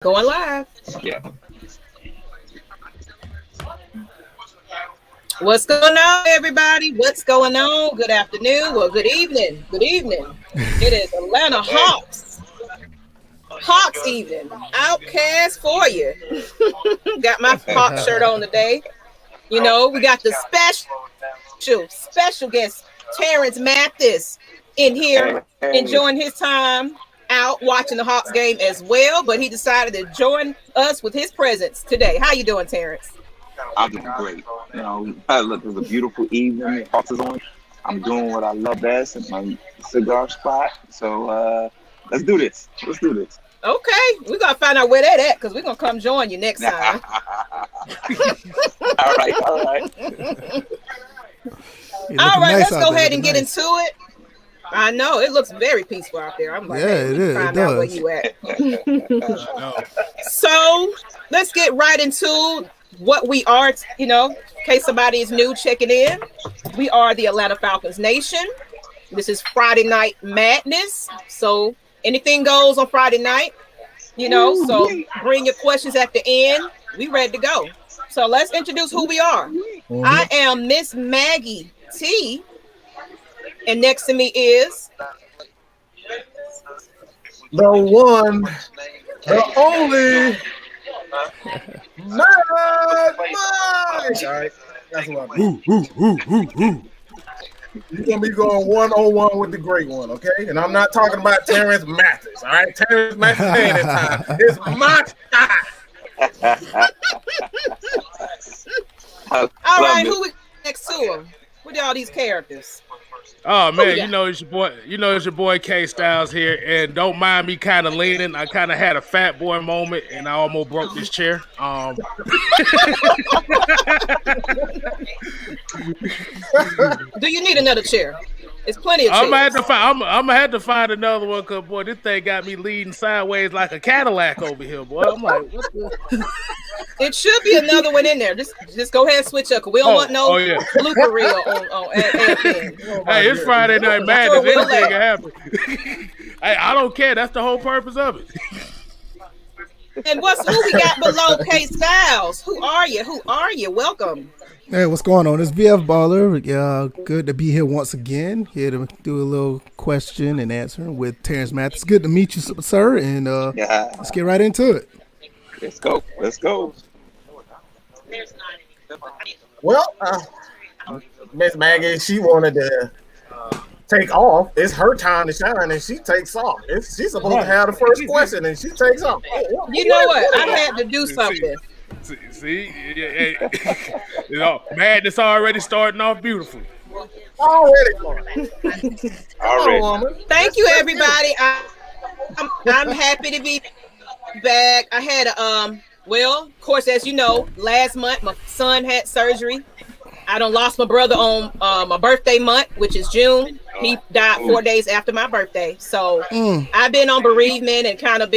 Going live. Yeah. What's going on, everybody? What's going on? Good afternoon or good evening. Good evening. It is Atlanta Hawks. Hawks evening. Outcast for you. Got my Hawk shirt on today. You know, we got the special guest, Terance Mathis, in here enjoying his time out watching the Hawks game as well, but he decided to join us with his presence today. How you doing, Terance? I'm doing great. You know, look, it's a beautiful evening. Hawks is on. I'm doing what I love best in my cigar spot. So let's do this. Let's do this. Okay, we're gonna find out where that at because we're gonna come join you next time. All right. All right, let's go ahead and get into it. I know it looks very peaceful out there. I'm like, yeah, it is. Find out where you at. So let's get right into what we are. You know, in case somebody is new checking in, we are the Atlanta Falcons Nation. This is Friday Night Madness. So anything goes on Friday night. You know, so bring your questions at the end. We ready to go. So let's introduce who we are. I am Miss Maggie T. And next to me is the one, the only, Mike. All right, that's what I'm doing. You're gonna be going 1-on-1 with the great one, okay? And I'm not talking about Terance Mathis. All right, Terance Mathis ain't this time. It's my time. all right. Who we next to him? What are all these characters? Oh man, you know it's your boy. You know it's your boy KSTYLZ here, and don't mind me kind of leaning. I kind of had a fat boy moment, and I almost broke this chair. Do you need another chair? It's plenty of chairs. I'm gonna have to find another one, cause boy, this thing got me leading sideways like a Cadillac over here, boy. I'm like, what the? It should be another one in there. Just go ahead and switch up. Cause we don't want no blooper reel on AFN. Hey, it's Friday Night Madness. Anything can happen. Hey, I don't care. That's the whole purpose of it. And who we got below Kstlyz? Who are you? Who are you? Welcome. Hey, what's going on? It's VF Baller. Good to be here once again. Here to do a little question and answer with Terance Mathis. Good to meet you, sir. And let's get right into it. Let's go. Let's go. Well, Miss Maggie, she wanted to take off. It's her time to shine, and she takes off. She's supposed to have the first question, and she takes off. You know what? I had to do something. See, you know, madness already starting off beautiful. Already. Thank you, everybody. I'm happy to be back. I had well, of course, as you know, last month my son had surgery. I done lost my brother on my birthday month, which is June. He died 4 days after my birthday. So I've been on bereavement and kind of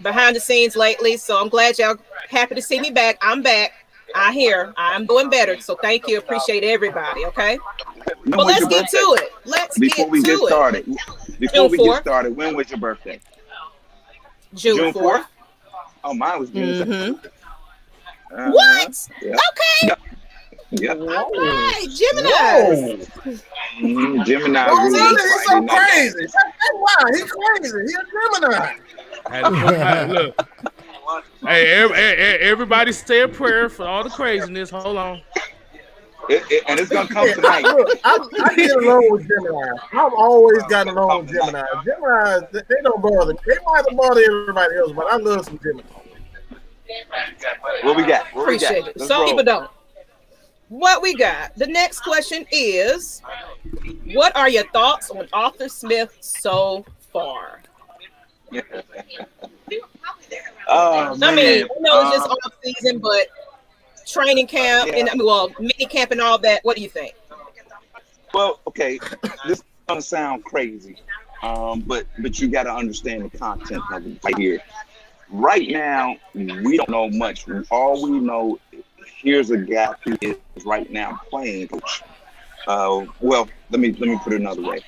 behind the scenes lately. So I'm glad y'all happy to see me back. I'm back. I'm doing better. So thank you. Appreciate everybody. Okay. Well, let's get to it. Before we get started, when was your birthday? June 4th. Oh, mine was June 2nd. What? Yeah. Okay. Yep. All right, Gemini. Gemini. He's so crazy. That's why he's crazy. He's a Gemini. Look. Hey, everybody say a prayer for all the craziness. Hold on. And it's gonna come tonight. Look, I get along with Gemini. I've always gotten along with Gemini. Gemini, they don't bother. They might bother everybody else, but I love some Gemini. What we got? Appreciate it. Some people don't. What we got? The next question is, what are your thoughts on Arthur Smith so far? I mean, I know it's just off season, but training camp and mini camp and all that. What do you think? Well, okay, this is gonna sound crazy, but you got to understand the content of it right here. Right now, we don't know much. All we know, here's a guy who is right now playing coach. Well, let me put it another way.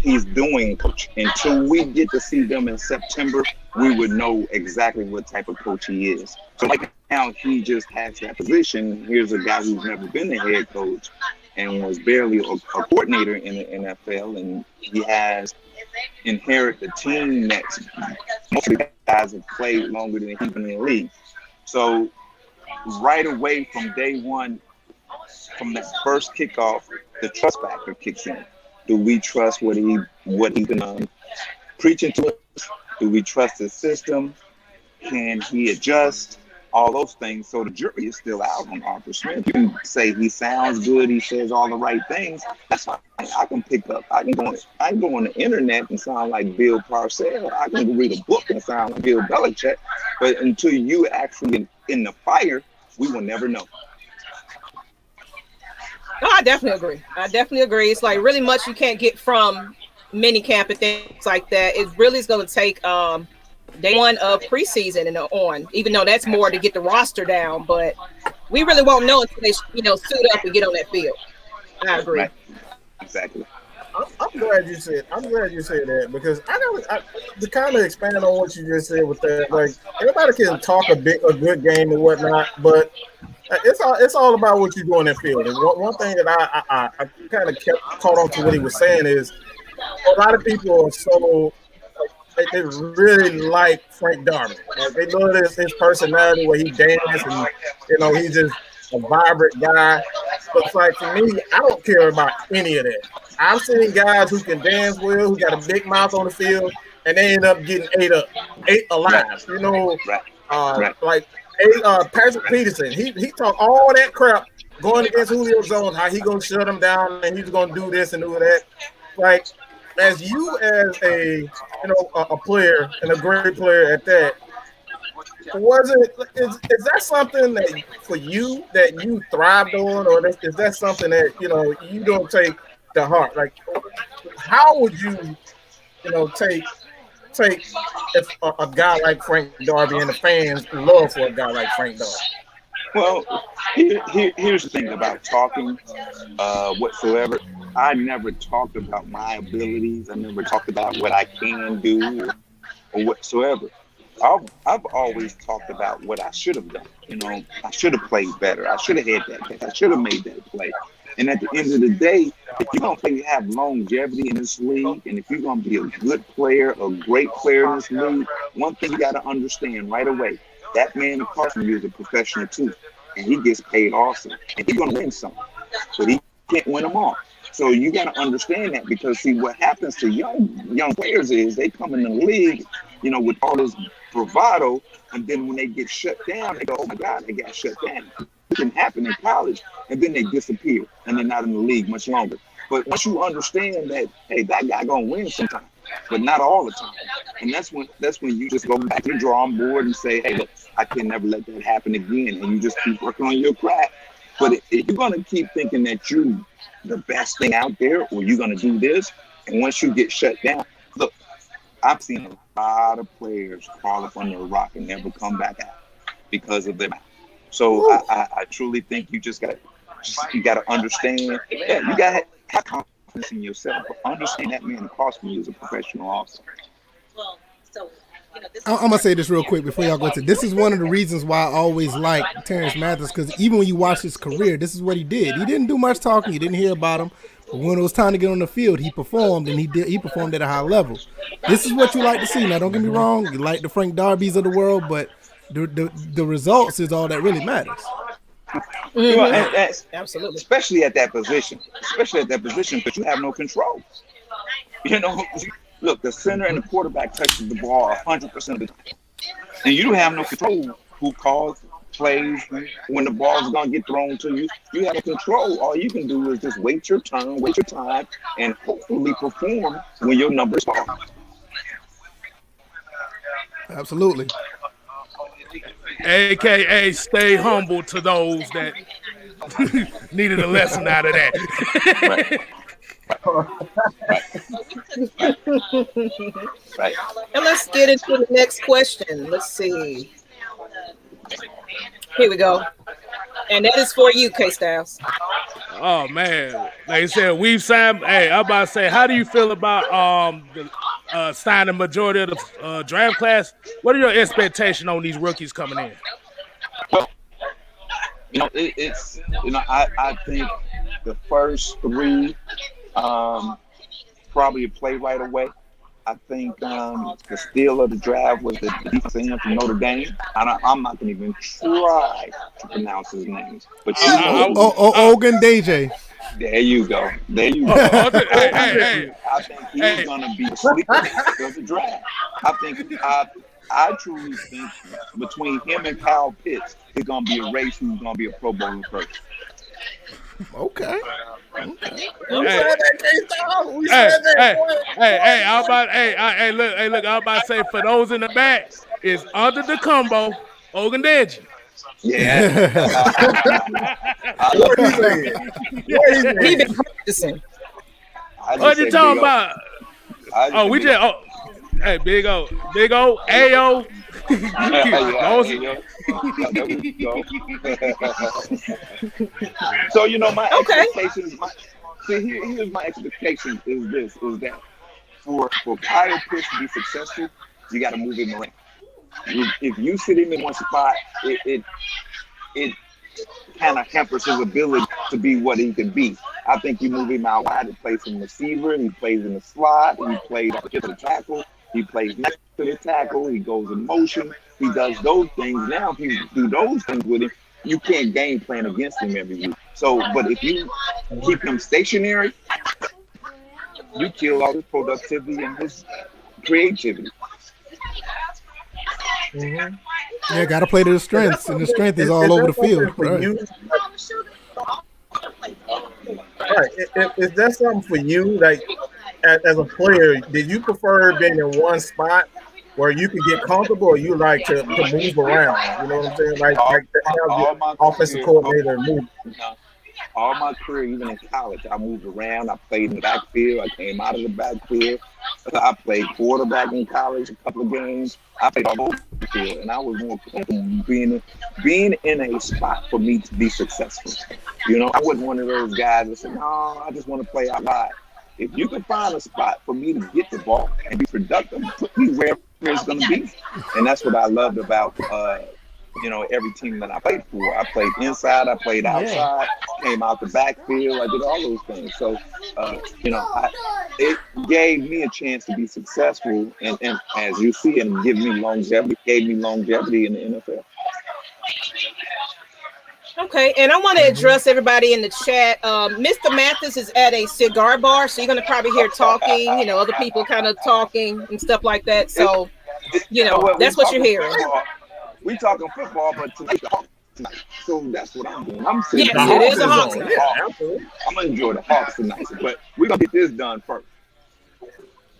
He's doing coach. Until we get to see them in September, we would know exactly what type of coach he is. So right now, he just has that position. Here's a guy who's never been a head coach and was barely a coordinator in the NFL, and he has inherited a team that's most of the guys have played longer than he's been in the league. So right away from day one, from that first kickoff, the trust factor kicks in. Do we trust what he's been preaching to us? Do we trust his system? Can he adjust? All those things. So the jury is still out on Arthur Smith. You can say he sounds good, he says all the right things. That's fine. I can pick up. I can go on the internet and sound like Bill Parcells. I can read a book and sound like Bill Belichick. But until you actually in the fire, we will never know. No, I definitely agree. It's like really much you can't get from minicamp and things like that. It really is going to take day one of preseason and on, even though that's more to get the roster down. But we really won't know until they, suit up and get on that field. I agree. Right. Exactly. I'm glad you said that, because to kind of expand on what you just said with that, like everybody can talk a good game and whatnot, but it's all about what you do on that field. And one thing that I kind of kept caught on to what he was saying is a lot of people are so they really like Frank Darby. Like they love his personality where he dances and he's just a vibrant guy. But it's like for me, I don't care about any of that. I've seen guys who can dance well, who got a big mouth on the field, and they end up getting ate alive. Like Patrick Peterson, he talked all that crap going against Julio Jones, how he gonna shut him down and he's gonna do this and do that. Like as a player and a great player at that, is that something that for you that you thrived on, or is that something that you don't take to heart? Like how would you take if a guy like Frank Darby and the fans love for a guy like Frank Darby? Well, here's the thing about talking whatsoever. I never talked about my abilities. I never talked about what I can do or whatsoever. I've always talked about what I should have done. I should have played better. I should have had that catch. I should have made that play. And at the end of the day, if you're going to have longevity in this league, and if you're going to be a good player, a great player in this league, one thing you got to understand right away, that man across from you is a professional too. And he gets paid also. And he's going to win some. But he can't win them all. So you got to understand that, because see what happens to young players is they come in the league, with all this bravado, and then when they get shut down, they go, oh my God, they got shut down. It can happen in college, and then they disappear, and they're not in the league much longer. But once you understand that, hey, that guy gonna win sometime, but not all the time, and that's when you just go back to the drawing board and say, hey, look, I can never let that happen again, and you just keep working on your craft. But if you're gonna keep thinking that you're the best thing out there, or you're gonna do this, and once you get shut down, look, I've seen a lot of players crawl up under a rock and never come back out because of them. So I truly think you got to understand. Yeah, you got to have confidence in yourself. But understand that man across from you is a professional also. Well, so I'm gonna say this real quick before y'all go to. This is one of the reasons why I always like Terance Mathis, because even when you watch his career, this is what he did. He didn't do much talking. You didn't hear about him. But when it was time to get on the field, he performed, and he performed at a high level. This is what you like to see. Now, don't get me wrong. You like the Frank Darbys of the world, but the results is all that really matters. Mm-hmm. Absolutely. Especially at that position, but you have no control. Look, the center and the quarterback touches the ball 100% of the time, and you don't have no control who calls plays when the ball is going to get thrown to you. You have control. All you can do is just wait your turn, wait your time, and hopefully perform when your numbers fall. Absolutely. AKA stay humble to those that needed a lesson out of that. Right. And let's get into the next question. Let's see. Here we go. And that is for you, Kstlyz. Oh man, they said we've signed. Hey, I'm about to say, how do you feel about signing majority of the draft class? What are your expectations on these rookies coming in? Well, it's I think the first three probably play right away. I think the steal of the draft was the defensive end from Notre Dame. I'm not going to even try to pronounce his name. But Ogun DJ. There you go. Hey. I think he's going to be the sleeper of the draft. I truly think between him and Kyle Pitts, it's going to be a race who's going to be a Pro Bowler first. Okay. Hey, look, I'm about to say for those in the back, it's under the combo, Ogundeji. Yeah. What he saying? He been practicing. What you talking about? Hey, big O, Ayo. So my expectations. Here's my expectation is that for Kyle Pitts to be successful, you got to move him around. If you sit him in one spot, it kind of hampers his ability to be what he can be. I think you move him out wide, he plays some receiver, he plays in the slot, he plays up to the tackle, he plays next to the tackle, he goes in motion, he does those things. Now if you do those things with him, you can't game plan against him every week. So, but if you keep him stationary, you kill all his productivity and his creativity. Mm-hmm. Yeah, got to play to the strengths, and the strength is all over the field. Right. Is that something for you? Like, as a player, did you prefer being in one spot where you can get comfortable, or you like to move around? You know what I'm saying? Like to have your offensive coordinator move. All my career, even in college, I moved around. I played in the backfield. I came out of the backfield. I played quarterback in college a couple of games. I played all over the field, and I was more comfortable being in a spot for me to be successful. I wasn't one of those guys that said, "No, I just want to play outside." If you can find a spot for me to get the ball and be productive, put me where it's going to be, and that's what I loved about every team that I played for. I played inside, I played outside, came out the backfield, I did all those things. So, it gave me a chance to be successful, and as you see, and gave me longevity in the NFL. Okay, and I want to address everybody in the chat. Mr. Mathis is at a cigar bar, so you're going to probably hear talking, other people kind of talking and stuff like that. So, that's what you're hearing. We talking football, but tonight the Hawks tonight. So that's what I'm doing. I'm sitting. Yes, it is a Hawks night. Yeah, I'm gonna enjoy the Hawks tonight, but we're gonna get this done first.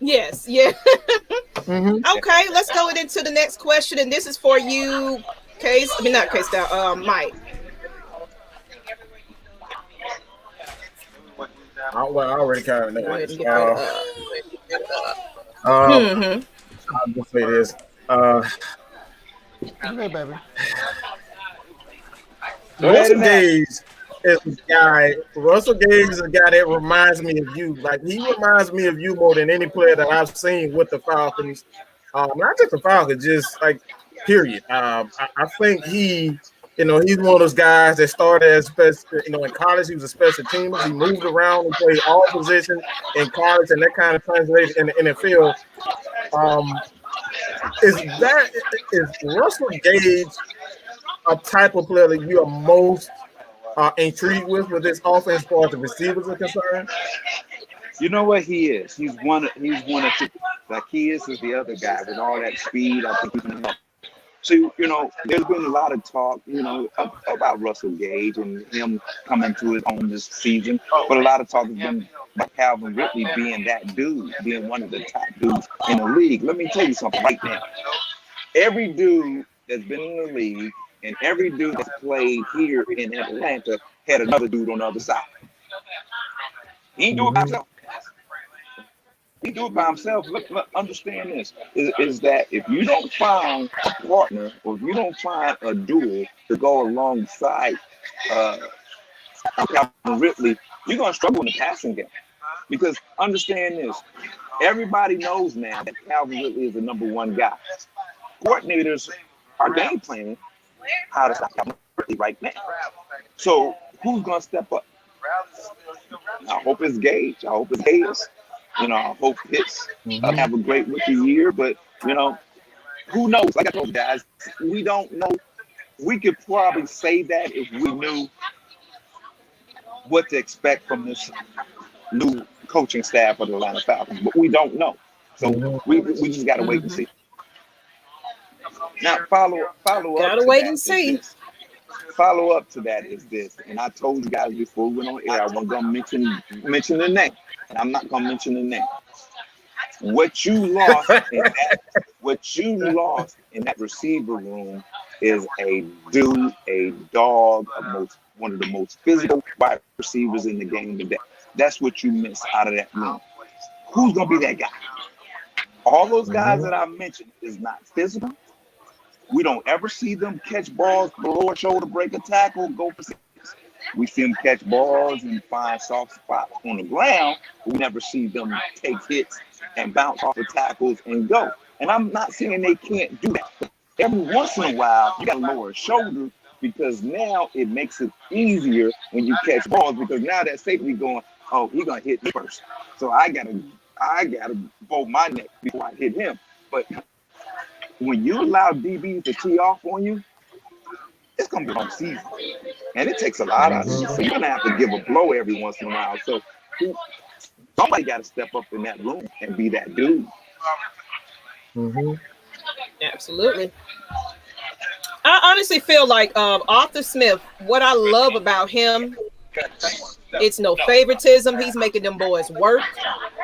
Yes, yeah. Okay, let's go into the next question, and this is for you, not Kstlyz, Mike. I already kind of know. I'll just say this. Okay, baby. Russell Gage is a guy. Russell Gage is a guy that reminds me of you. Like, he reminds me of you more than any player that I've seen with the Falcons. Not just the Falcons, just like period. I think he's one of those guys that started as in college. He was a special teamer. He moved around and played all positions in college, and that kind of translated in the NFL. Is Russell Gage a type of player that you are most intrigued with this offense as far as the receivers are concerned? You know what he is? He's one of two. Like, he is the other guy with all that speed. I think he can help. So, there's been a lot of talk, about Russell Gage and him coming to his own this season. But a lot of talk has been about Calvin Ridley being that dude, being one of the top dudes in the league. Let me tell you something right now. Every dude that's been in the league and every dude that's played here in Atlanta had another dude on the other side. He ain't do it by himself. He do it by himself. Look, understand this, is that if you don't find a partner or if you don't find a duo to go alongside Calvin Ridley, you're going to struggle in the passing game. Because understand this, everybody knows now that Calvin Ridley is the number one guy. Coordinators are game planning how to stop Calvin Ridley right now. So who's going to step up? I hope it's Gage. I hope it's Hayes. I hope Pitts have a great rookie year. But, who knows? Like I told you guys, we don't know. We could probably say that if we knew what to expect from this new coaching staff of the Atlanta Falcons, but we don't know. So we just got to wait and see. Now, follow up. Gotta wait and see. Follow up to that is this, and I told you guys before we went on air, I wasn't gonna mention the name, and I'm not gonna mention the name. What you lost in that receiver room is a dog, one of the most physical wide receivers in the game today. That's what you missed out of that room. Who's gonna be that guy? All those guys that I mentioned is not physical. We don't ever see them catch balls below a shoulder, break a tackle, go for six. We see them catch balls and find soft spots on the ground. We never see them take hits and bounce off the tackles and go. And I'm not saying they can't do that. But every once in a while, you got to lower a shoulder because now it makes it easier when you catch balls because now that safety going, oh, he's going to hit me first. So I gotta bolt my neck before I hit him. But when you allow DBs to tee off on you, it's going to be on season. And it takes a lot out of you. So you're going to have to give a blow every once in a while. So somebody got to step up in that room and be that dude. Absolutely. I honestly feel like Arthur Smith, what I love about him, it's no favoritism. He's making them boys work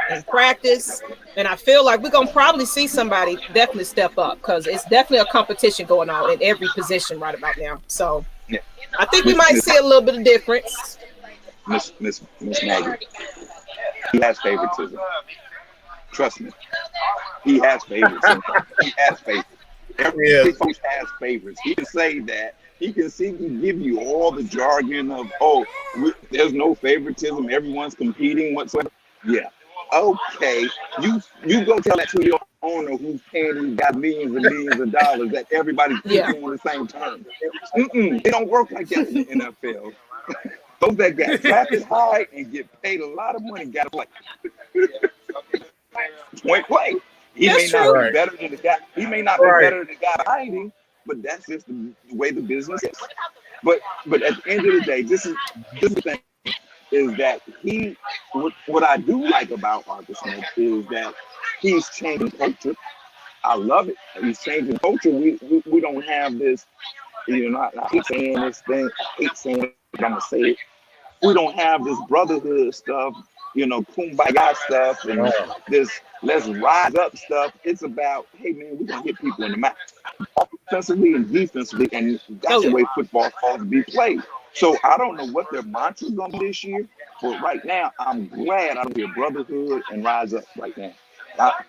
and practice. And I feel like we're going to probably see somebody definitely step up because it's definitely a competition going on in every position right about now. So I think we might see a little bit of difference. Miss Maggie, he has favoritism. Trust me. He has favoritism. He has favorites. Every coach has favorites. He can say that. He can give you all the jargon of, there's no favoritism. Everyone's competing whatsoever. Yeah. Okay. You go tell that to your owner who's paying these guys millions and millions of dollars that everybody's competing on the same terms. It don't work like that in the NFL. Those that got drafted high and get paid a lot of money got to play. Point play. He may not be better than the guy. He may not be better than the guy behind him, but that's just the way the business is. But at the end of the day, this is the thing, is that what I do like about Arthur Smith is that he's changing culture. I love it. He's changing culture. We don't have this, I hate saying this thing. I hate saying it, but I'm going to say it. We don't have this brotherhood stuff, kumbaya stuff and this let's rise up stuff. It's about, hey, man, we're going to hit people in the mouth. Offensively and defensively, and that's the way football is supposed to be played. So I don't know what their mantra is going to be this year, but right now, I'm glad I don't hear brotherhood and rise up right now.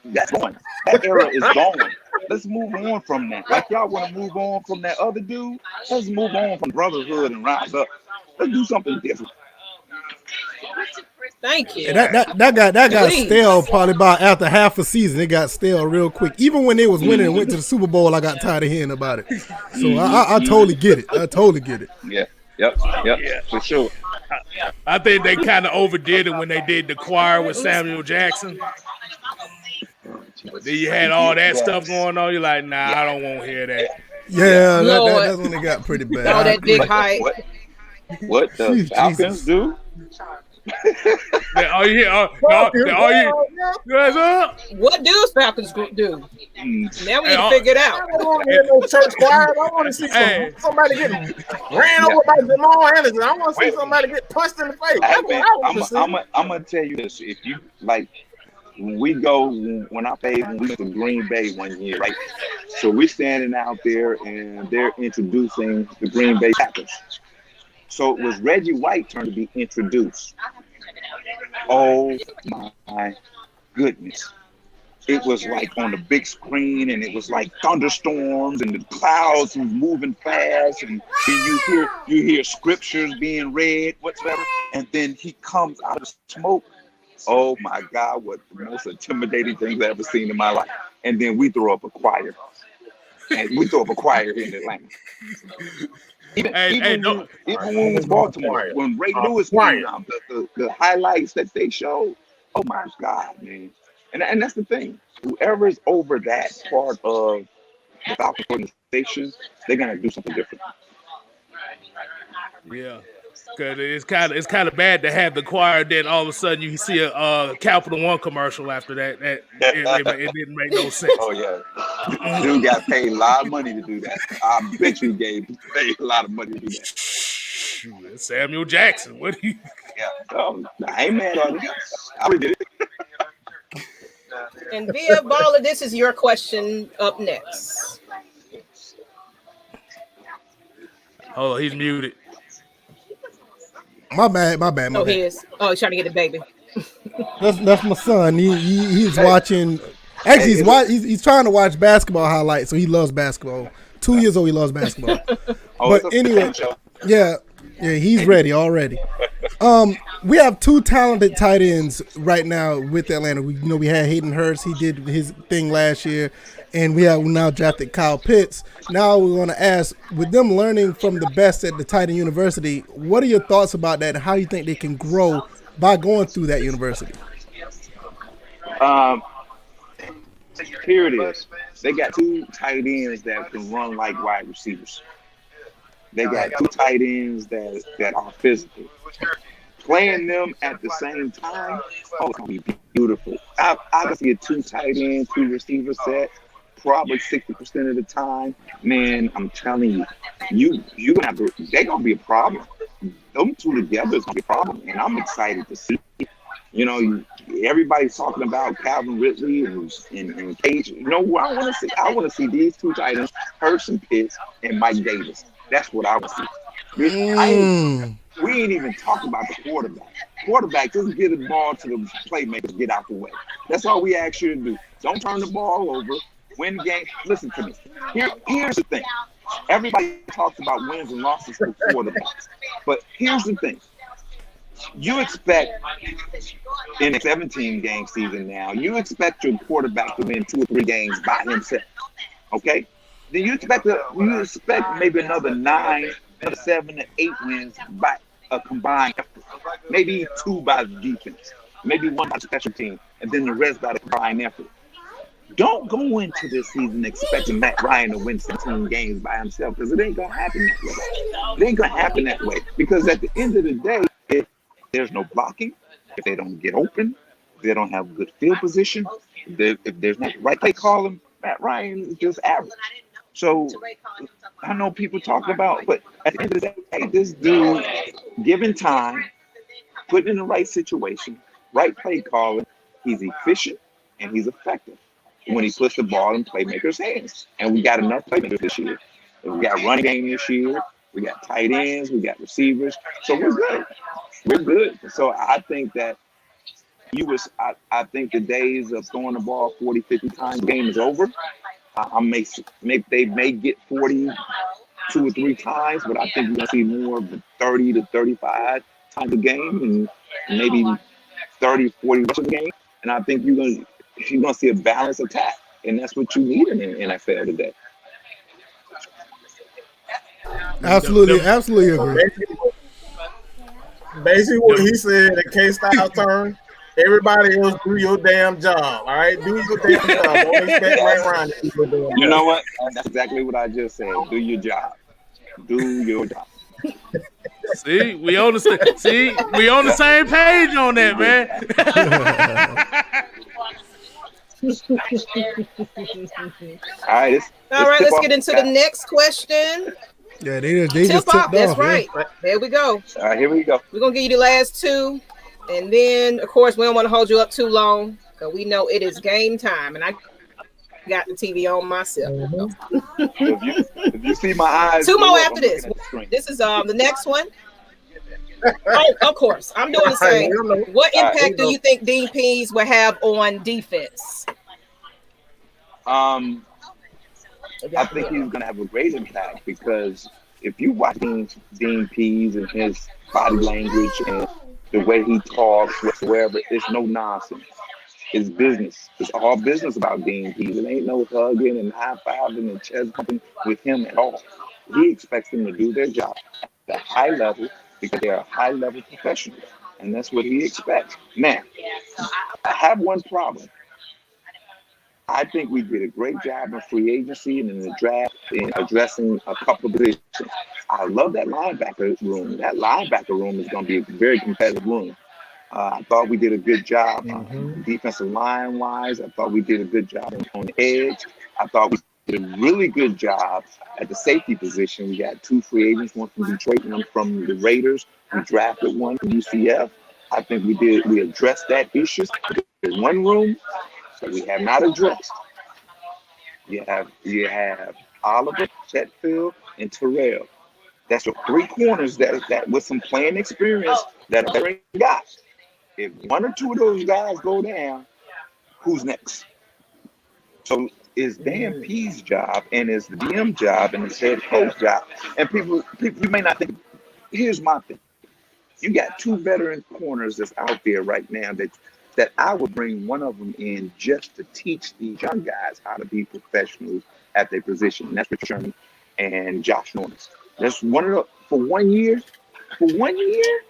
That's going. That era is going. Let's move on from that. Like y'all want to move on from that other dude, let's move on from brotherhood and rise up. Let's do something different. Thank you. That got stale probably about after half a season. It got stale real quick. Even when they was winning and went to the Super Bowl, I got tired of hearing about it. So I totally get it. I totally get it. Yeah. Yep. For sure. I think they kind of overdid it when they did the choir with Samuel Jackson. Then you had all that stuff going on. You're like, nah, I don't want to hear that. Yeah, that's when it got pretty bad. All that big hype. What the Falcons do? What do Falcons do? Now we need to figure it out. I don't want to hear no church choir. I want to see somebody getting ran over by Jamal Anderson. I want to see somebody get punched in the face. I'm gonna tell you this: if you like, when we went to Green Bay one year, right? So we're standing out there and they're introducing the Green Bay Packers. So it was Reggie White's turn to be introduced. Oh my goodness. it was like on the big screen, and it was like thunderstorms, and the clouds was moving fast, and you hear scriptures being read, whatsoever, and then he comes out of smoke. Oh my God, what the most intimidating things I've ever seen in my life. And then we throw up a choir. And we throw up a choir here in Atlanta. Even when it was Baltimore, when Ray Lewis came out, the highlights that they showed, oh my God, man. And that's the thing. Whoever's over that part of the Falcons organization, they're gonna do something different. Yeah. Cause it's kind of bad to have the choir. Then all of a sudden you see a Capital One commercial after that. It didn't make no sense. Oh yeah, dude got paid a lot of money to do that. I bet you paid a lot of money to do that. Shoot, Samuel Jackson. What do you? Yeah, I ain't mad on it. I already did it. And Via Baller, this is your question up next. Oh, he's muted. My bad. Oh, he is. Oh, he's trying to get the baby. That's my son. He's watching. Actually, he's trying to watch basketball highlights. So he loves basketball. 2 years old, he loves basketball. But anyway, yeah, he's ready already. We have two talented tight ends right now with Atlanta. We had Hayden Hurst. He did his thing last year. And we have now drafted Kyle Pitts. Now we want to ask, with them learning from the best at the tight end university, what are your thoughts about that and how you think they can grow by going through that university? Here it is. They got two tight ends that can run like wide receivers. They got two tight ends that are physical. Playing them at the same time, it's going to be beautiful. I can see a two tight end, two receiver set. Probably 60% of the time, man. I'm telling you, you're gonna have to. They're gonna be a problem. Them two together is gonna be a problem, and I'm excited to see. Everybody's talking about Calvin Ridley and Gage. You know what I want to see? I want to see these two tight ends, Hurst and Pitts, and Mike Davis. That's what I want to see. We ain't even talking about the quarterback. Quarterback, just get the ball to the playmakers, get out the way. That's all we ask you to do. Don't turn the ball over. Win the game. Listen to me. Here's the thing. Everybody talks about wins and losses for quarterbacks. But here's the thing. You expect in a 17-game season now, you expect your quarterback to win 2 or 3 games by himself. Okay? Then you expect maybe another 9, another 7 to 8 wins by a combined effort. Maybe 2 by the defense. Maybe 1 by the special team. And then the rest by the combined effort. Don't go into this season expecting Matt Ryan to win 17 games by himself, because it ain't going to happen that way. It ain't going to happen that way, because at the end of the day, if there's no blocking, if they don't get open, if they don't have good field position, if there's not the right play calling, Matt Ryan is just average. So I know people talk about, but at the end of the day, this dude, given time, put in the right situation, right play calling, he's efficient and he's effective when he puts the ball in playmakers' hands. And we got enough playmakers this year. We got running game this year. We got tight ends. We got receivers. So we're good. We're good. So I think that I think the days of throwing the ball 40, 50 times a game is over. They may get 40 2 or 3 times, but I think we're going to see more of the 30 to 35 times a game and maybe 30, 40 rest of the game. And I think you're going to see a balanced attack, and that's what you need in the NFL today. Absolutely agree. Basically what he said at K-Style turn, everybody else do your damn job, all right? Do your damn job. Don't expect right around to do your damn job. You know what? That's exactly what I just said. Do your job. Do your job. See, we on the same page on that, man. All right, let's get into the next question. Yeah, they just tipped off. That's right. Yeah. There we go. All right, here we go. We're gonna give you the last 2, and then of course we don't want to hold you up too long because we know it is game time, and I got the TV on myself. If you see my eyes, 2 more after this. This is the next one. Oh, of course, I'm doing the same. What impact do you think DPs will have on defense? I think he's going to have a great impact because if you watch Dean Pease and his body language and the way he talks whatsoever, it's no nonsense. It's business. It's all business about Dean Pease. It ain't no hugging and high fiving and chest bumping with him at all. He expects them to do their job at a high level because they're a high level professional. And that's what he expects. Now, I have one problem. I think we did a great job in free agency and in the draft in addressing a couple of positions. I love that linebacker room. That linebacker room is going to be a very competitive room. I thought we did a good job defensive line wise. I thought we did a good job on the edge. I thought we did a really good job at the safety position. We got 2 free agents, one from Detroit and one from the Raiders. We drafted one from UCF. I think we addressed that issue. There's one room that we have not addressed. You have Oliver, Chetfield, and Terrell. That's the 3 corners that with some playing experience that are very guys. If 1 or 2 of those guys go down, who's next? So it's Dan P's job and it's the DM job and it's head coach job. And people you may not think. Here's my thing. You got 2 veteran corners that's out there right now that I would bring one of them in just to teach these young guys how to be professionals at their position. And that's Richard Sherman and Josh Norman. That's one of the for 1 year. For 1 year,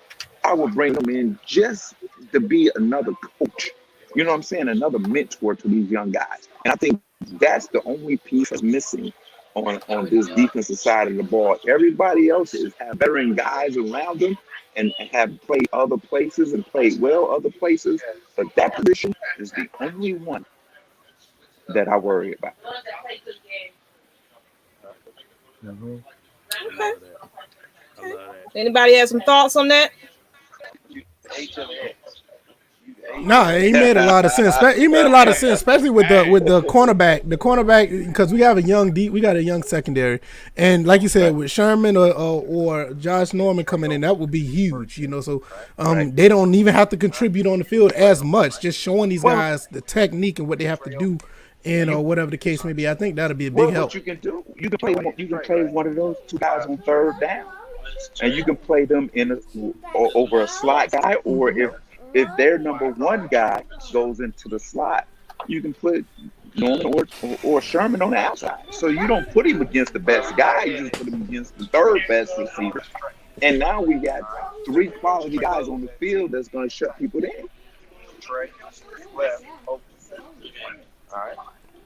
I would bring them in just to be another coach. You know what I'm saying? Another mentor to these young guys. And I think that's the only piece that's missing on this defensive side of the ball. Everybody else have veteran guys around them and have played other places and played well other places. But that position is the only one that I worry about. Okay. Anybody have some thoughts on that? No, he made a lot of sense. He made a lot of sense, especially with the cornerback. The cornerback, because we have we got a young secondary, and like you said, with Sherman or Josh Norman coming in, that would be huge. You know, so they don't even have to contribute on the field as much. Just showing these guys the technique and what they have to do, and or whatever the case may be. I think that'll be a big help. What you can do, you can play one of those 2 guys on 3rd down, and you can play them over a slot guy, or if their number 1 guy goes into the slot, you can put Norman or Sherman on the outside. So you don't put him against the best guy, you just put him against the 3rd best receiver. And now we got 3 quality guys on the field that's going to shut people down.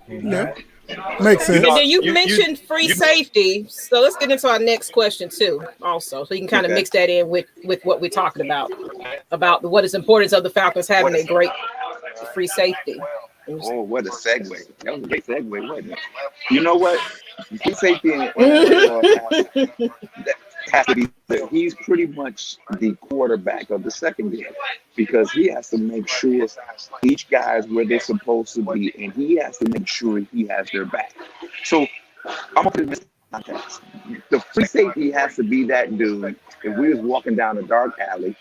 Yeah. Makes sense. And then you mentioned free safety, so let's get into our next question too. Also, so you can kind of mix that in with what we're talking about what is importance of the Falcons having a great free safety. Oh, what a segue! That was a great segue, wasn't it? You know what? Free safety has to be. He's pretty much the quarterback of the secondary because he has to make sure each guy is where they're supposed to be, and he has to make sure he has their back. So I'm gonna put this context. The free safety has to be that dude. If we was walking down a dark alley,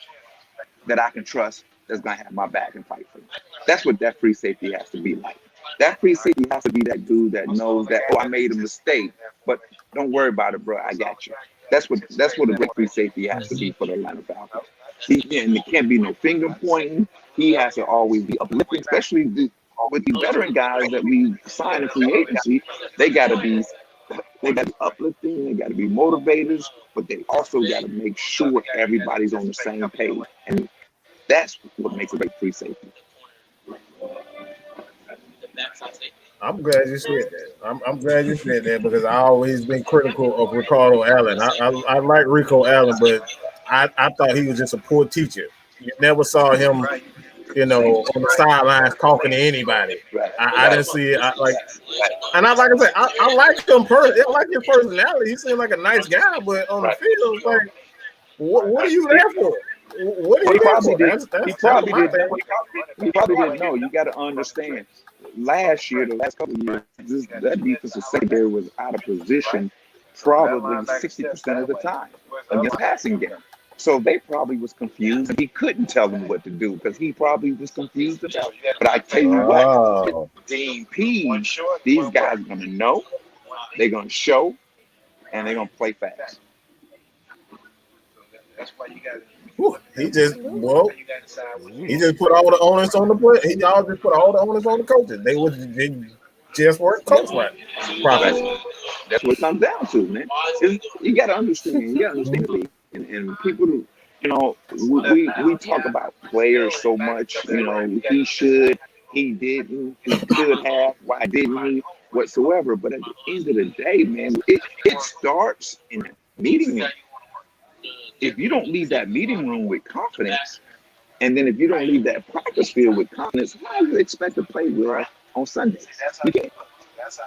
that I can trust, that's gonna have my back and fight for me. That's what that free safety has to be like. That free safety has to be that dude that knows that, I made a mistake, but don't worry about it, bro. I got you. That's what a great free safety has to be for the Atlanta Falcons. And there can't be no finger pointing. He has to always be uplifting, especially with the veteran guys that we sign in free agency. They got to be uplifting. They got to be motivators, but they also got to make sure everybody's on the same page. And that's what makes a great free safety. I'm glad you said that. I'm glad you said that because I always been critical of Ricardo Allen. I like Rico Allen, but I thought he was just a poor teacher. You never saw him, on the sidelines talking to anybody. I didn't see it. Like I said, I like him I like his personality. He seemed like a nice guy, but on the field, it's like, what are you there for? What are you there for? He probably didn't know. You got to understand. Last year, the last couple of years, that defensive secondary was out of position probably 60% of the time against passing game. So they probably was confused, and he couldn't tell them what to do because he probably was confused himself. But I tell you what, Oh. Team P, these guys are gonna know, they're gonna show, and they're gonna play fast. Whew, he just put all the onus on the play. He all just put all the onus on the coaches. They just weren't coached right. Properly. That's what it comes down to, man. You gotta understand. And people, we talk about players so much. He should, he didn't, he could have, why didn't he, whatsoever. But at the end of the day, man, it starts in the meeting room. If you don't leave that meeting room with confidence, and then if you don't leave that practice field with confidence, how do you expect to play well on Sundays? You can't.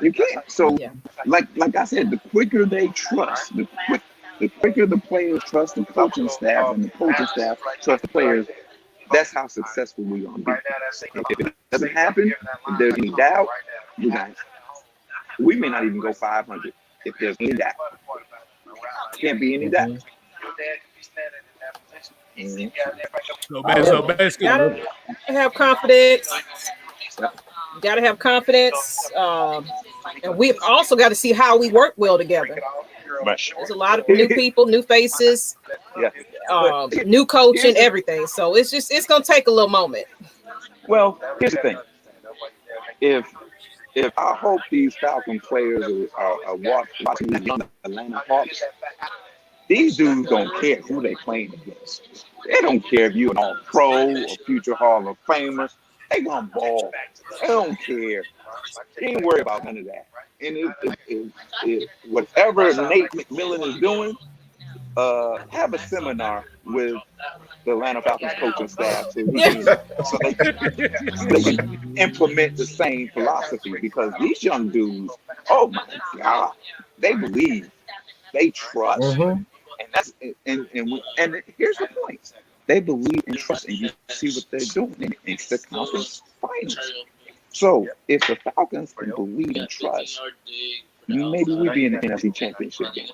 You can't. So, like I said, the quicker they trust, the quicker the players trust the coaching staff and the coaching staff trust the players, that's how successful we're going to be. If it doesn't happen, if there's any doubt, we may not even go 500 if there's any doubt. Can't be any doubt. So basically, gotta have confidence. Gotta have confidence. And we've also got to see how we work well together. Right. There's a lot of new people, new faces, new coaching, everything. So it's gonna take a little moment. Well, here's the thing. If I hope these Falcon players are watching these young Atlanta Hawks, these dudes don't care who they playing against. They don't care if you're an all-pro or future Hall of Famer. They gonna ball. They don't care. They ain't worried about none of that. And if whatever Nate McMillan is doing, have a seminar with the Atlanta Falcons coaching staff so they can implement the same philosophy, because these young dudes, oh my God, they believe, they trust, and that's and here's the point: they believe and trust, and you see what they're doing in the conference finals. So if the Falcons can believe and trust, maybe we'll be in the NFC Championship game.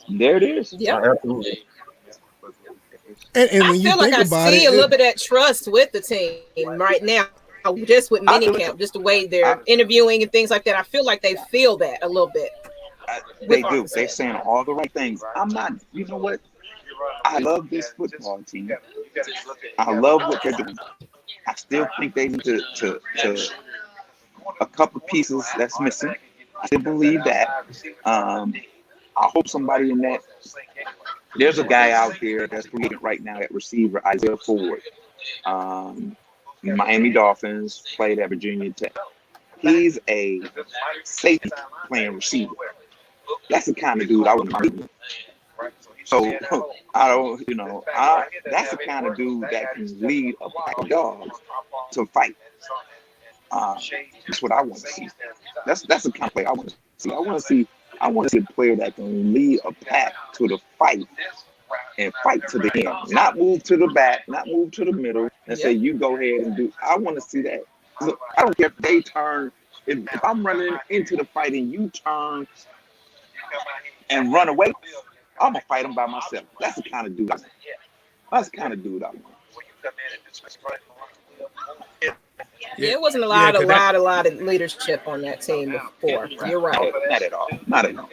There it is. Yeah. Absolutely. And when I you feel like think I about see it, a little bit of that trust with the team right now, just with minicamp, just the way they're interviewing and things like that. I feel like they feel that a little bit. They do. They're saying all the right things. I'm not, you know what? I love this football team. I love what they're doing. I still think they need to a couple pieces that's missing. I still believe that. I hope somebody in that. There's a guy out there that's creating right now at receiver, Isaiah Ford. Miami Dolphins, played at Virginia Tech. He's a safety playing receiver. That's the kind of dude I would be. So I don't, that's the kind of dude that can lead a pack of dogs to fight. That's what I want to see. That's the kind of player I want to see. I want to see a player that can lead a pack to the fight and fight to the end. Not move to the back, not move to the middle and say, you go ahead and do. I want to see that. Look, I don't care if they turn. If I'm running into the fight and you turn and run away, I'm gonna fight them by myself. That's the kind of dude I want. That's the kind of dude I want. Yeah, it wasn't a lot of leadership on that team before. You're right. Not at all. Not at all.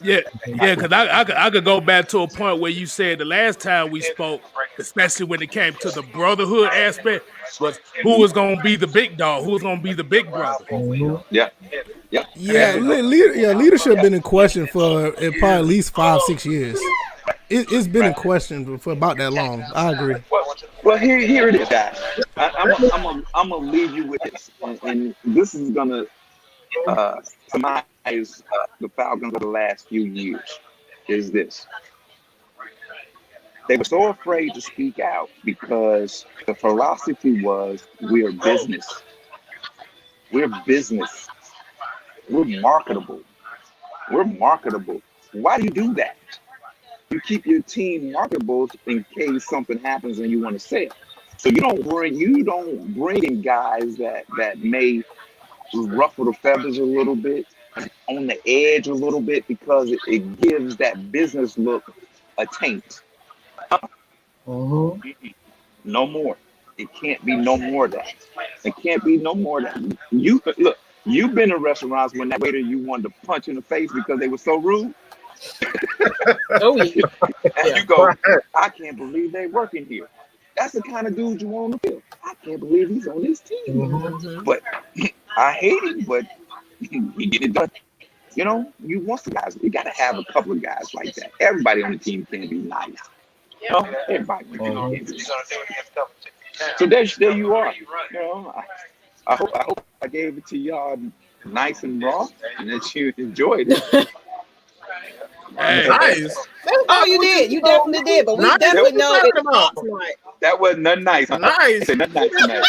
Yeah, because I could go back to a point where you said the last time we spoke, especially when it came to the brotherhood aspect, was who was going to be the big dog, who was going to be the big brother. Yeah. Leadership been in question for probably at least 5-6 years. It's been in question for about that long. I agree. Well, here it is, guys. I'm gonna leave you with this, and this is gonna summarize the Falcons of the last few years. Is this? They were so afraid to speak out because the philosophy was, we're business. We're business. We're marketable. We're marketable. Why do you do that? You keep your team marketable in case something happens and you want to sell. So you don't bring in guys that may ruffle the feathers a little bit. on the edge a little bit because it gives that business look a taint. No more. It can't be no more of that. It can't be no more of that. You look. You've been in restaurants when that waiter you wanted to punch in the face because they were so rude. Oh yeah. And you go, I can't believe they working here. That's the kind of dude you want on the field. I can't believe he's on this team. But I hate him, but he get it done. You know, you want some guys. You got to have a couple of guys like that. Everybody on the team can't be nice. You know, everybody can't be nice. So there you are. You know, I hope I gave it to y'all nice and raw, and that you enjoyed it. Hey. Nice. Oh, you did. You definitely did. But we Nice. definitely know What you it's talking Hawks night. That wasn't nothing nice. Huh? Nice. Nothing nice tonight.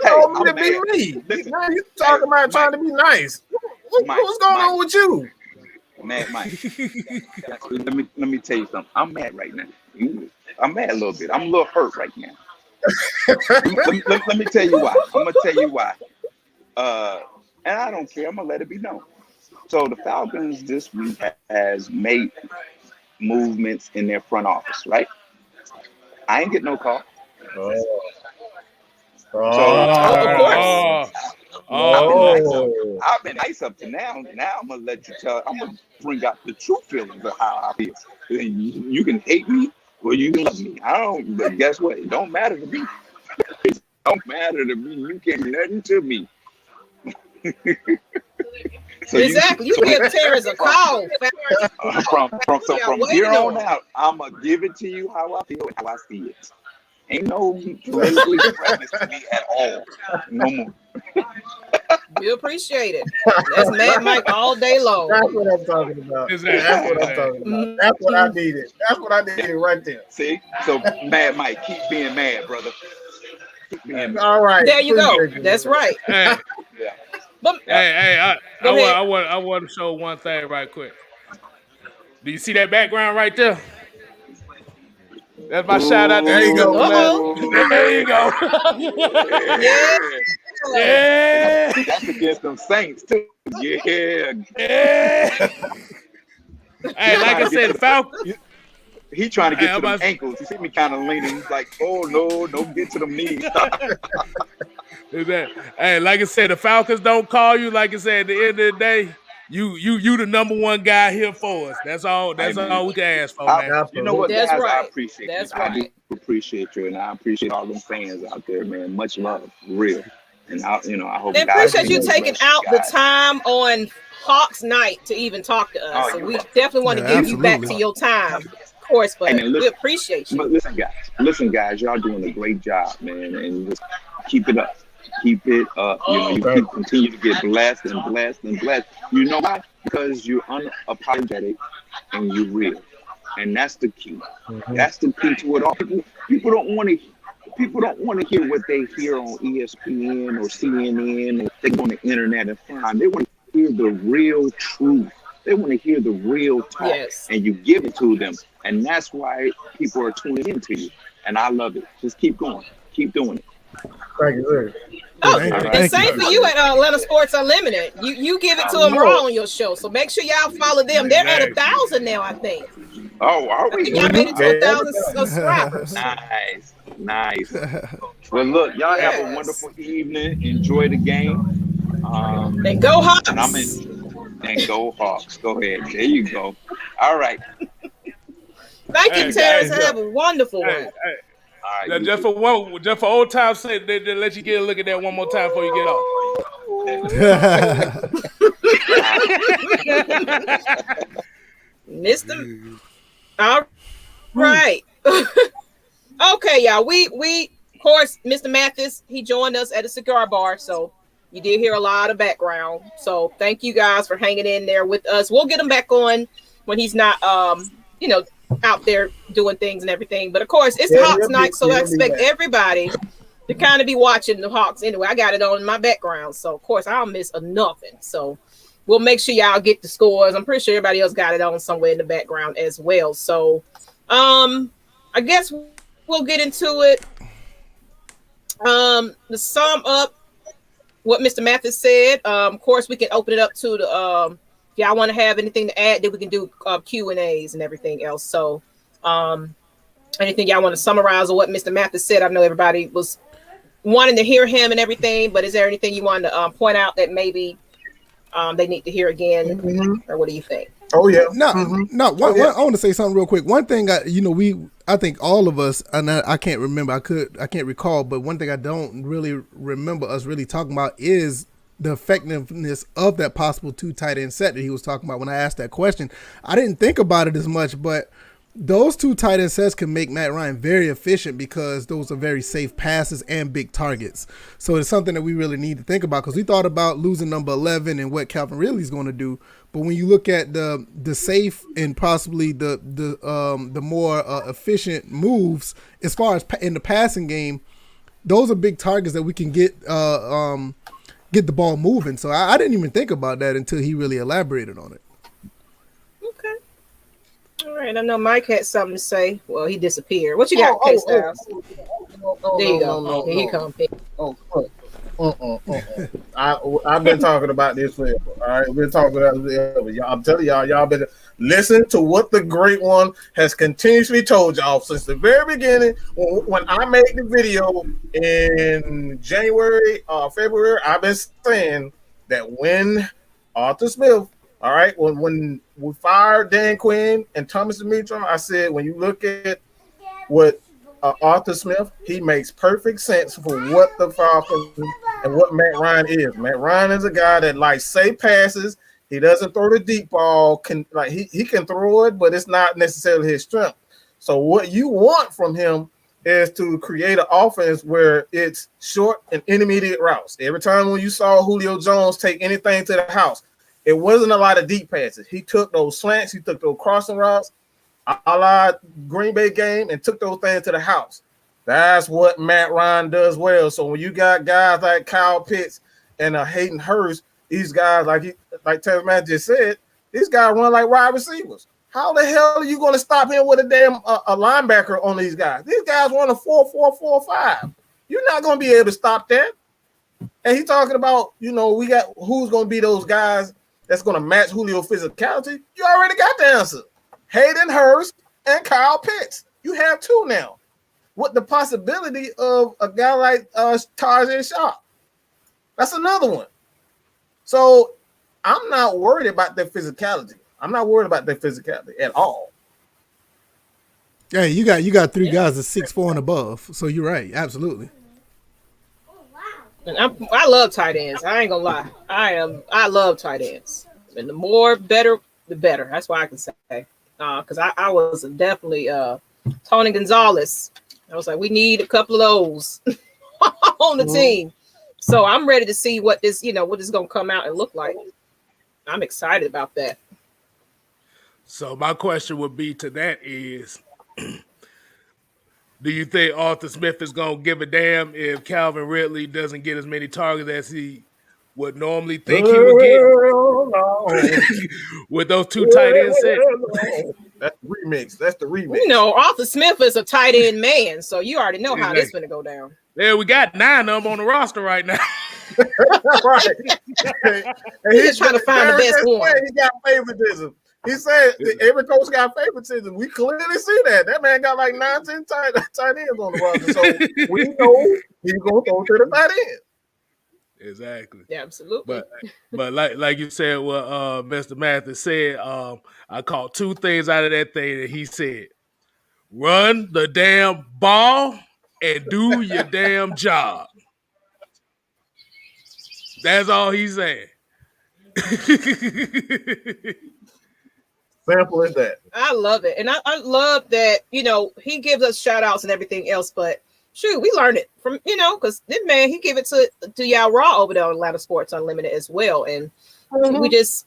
Oh, I'm to be mad. me. Listen, Now you talking about trying to be nice. What's going on with you? Mad Mike. Let me tell you something. I'm mad right now. I'm mad a little bit. I'm a little hurt right now. let me tell you why. I'm gonna tell you why. And I don't care. I'm gonna let it be known. So the Falcons this week has made movements in their front office, right? I ain't get no call. I've been nice up to now. Now I'm gonna let you tell. I'm gonna bring out the true feelings of how I feel. You can hate me or you can love me. I don't. But guess what? It don't matter to me. It don't matter to me. You can't do nothing to me. So exactly. You give Terance a call. From here on out, I'm gonna give it to you how I feel, how I see it. Ain't no politically correctness to me at all. No more. We appreciate it. That's Mad Mike all day long. That's what I'm talking about. Exactly. That's what I'm talking about. That's what I needed. That's what I needed right there. See? So Mad Mike, keep being mad, brother. Keep being mad. All right. There you go. Appreciate you. That's right. Hey, Yeah. But, I want to show one thing right quick. Do you see that background right there? That's my shout out. There you go. There you go. Yeah. That's against them Saints too. Yeah. Hey, like I said, the Falcons. He trying to get to them ankles. You see me kind of leaning. He's like, oh no, don't get to them knees. Hey, like I said, the Falcons don't call you. Like I said, at the end of the day, you the number one guy here for us. That's all. That's all we can ask for, man. You know what, that's guys? right. I appreciate that's you. right. I do appreciate you, and I appreciate all them fans out there, man. Much love, real. And I hope. They appreciate you taking out the time on Hawks night to even talk to us. So we definitely want to give you back to your time. Of course, but we appreciate you. But listen, guys, y'all doing a great job, man, and just keep it up. Keep it up. You continue to get blessed and blessed and blessed. You know why? Because you're unapologetic and you're real, and that's the key. That's the key to it all. People don't want to hear what they hear on ESPN or CNN or they go on the internet and find. They want to hear the real truth. They want to hear the real talk, and you give it to them, and that's why people are tuning into you. And I love it. Just keep going. Keep doing it. Thank you, sir. Oh, and same for you at Atlanta Sports Unlimited. You give it to them raw on your show, so make sure y'all follow them. They're at 1,000 now, I think. Oh, are we? Y'all made it to 1,000 subscribers. Nice. Well, look, y'all have a wonderful evening. Enjoy the game. And go Hawks. And go Hawks. Go ahead. There you go. All right. Thank you, Terance. Have a wonderful one. All right, just for old time's sake, they let you get a look at that one more time before you get off. Mr. All right. Okay, y'all. We of course, Mr. Mathis, he joined us at a cigar bar, so you did hear a lot of background. So thank you guys for hanging in there with us. We'll get him back on when he's not out there doing things and everything. But of course, it's Hawks night, so I expect everybody to kind of be watching the Hawks anyway. I got it on in my background, so of course I'll miss nothing. So we'll make sure y'all get the scores. I'm pretty sure everybody else got it on somewhere in the background as well. So I guess we'll get into it. To sum up what Mr. Mathis said. Of course, we can open it up to the if y'all want to have anything to add, then we can do Q&As and everything else. So anything y'all want to summarize of what Mr. Mathis said? I know everybody was wanting to hear him and everything, but is there anything you want to point out that maybe they need to hear again, or what do you think? Oh yeah, no. I want to say something real quick. One thing, I think all of us, and I can't remember, I can't recall, but one thing I don't really remember us really talking about is the effectiveness of that possible 2 tight end set that he was talking about when I asked that question. I didn't think about it as much, but those 2 tight end sets can make Matt Ryan very efficient because those are very safe passes and big targets. So it's something that we really need to think about, because we thought about losing number 11 and what Calvin Ridley's going to do. But when you look at the safe and possibly the more efficient moves as far as in the passing game, those are big targets that we can get the ball moving. So I didn't even think about that until he really elaborated on it. Okay. All right. I know Mike had something to say. Well, he disappeared. What you got, Kstlyz? There you go. Here he comes. I've been talking about this forever. All right, we've been talking about this forever. I'm telling y'all better listen to what the great one has continuously told y'all since the very beginning. When I made the video in January, February, I've been saying that when Arthur Smith, all right, when we fired Dan Quinn and Thomas Dimitri, I said when you look at what Arthur Smith, he makes perfect sense for what the Falcons and what Matt Ryan is. Matt Ryan is a guy that likes safe passes. He doesn't throw the deep ball. He can throw it, but it's not necessarily his strength. So what you want from him is to create an offense where it's short and intermediate routes. Every time when you saw Julio Jones take anything to the house, it wasn't a lot of deep passes. He took those slants, he took those crossing routes, a la Green Bay game, and took those things to the house. That's what Matt Ryan does well. So when you got guys like Kyle Pitts and Hayden Hurst, these guys, like Terance Mathis just said, these guys run like wide receivers. How the hell are you going to stop him with a damn a linebacker on these guys? These guys run a 4-4-4-5. You're not going to be able to stop that. And he's talking about, we got who's going to be those guys that's going to match Julio's physicality. You already got the answer. Hayden Hurst and Kyle Pitts. You have 2 now. With the possibility of a guy like Tarzan Shaw. That's another one. So I'm not worried about their physicality. I'm not worried about their physicality at all. Yeah, you got 3 guys that's 6'4" and above. So you're right. Absolutely. And I love tight ends. I ain't gonna lie. I love tight ends. And the more better, the better. That's why I can say. Because I was definitely Tony Gonzalez. I was like, we need a couple of those on the team. So I'm ready to see what this is going to come out and look like. I'm excited about that. So my question would be to that is, do you think Arthur Smith is going to give a damn if Calvin Ridley doesn't get as many targets as he would normally think he would get with those 2 tight end sets? That's the remix. Arthur Smith is a tight end man, so you already know how this is going to go down. Yeah, we got 9 of them on the roster right now. Right. He's just trying to find the best one. He got favoritism. He said every coach got favoritism. We clearly see that. That man got like 9-10 tight ends on the roster. So we know he's going to throw to the tight end. Exactly. Yeah, absolutely. But like you said, what Mr. Mathis said, I caught 2 things out of that thing that he said. Run the damn ball and do your damn job. That's all he's saying. Simple as that. I love it. And I love that, he gives us shout outs and everything else, but shoot, we learned it from, because this man, he gave it to y'all raw over there on Atlanta Sports Unlimited as well. And we just,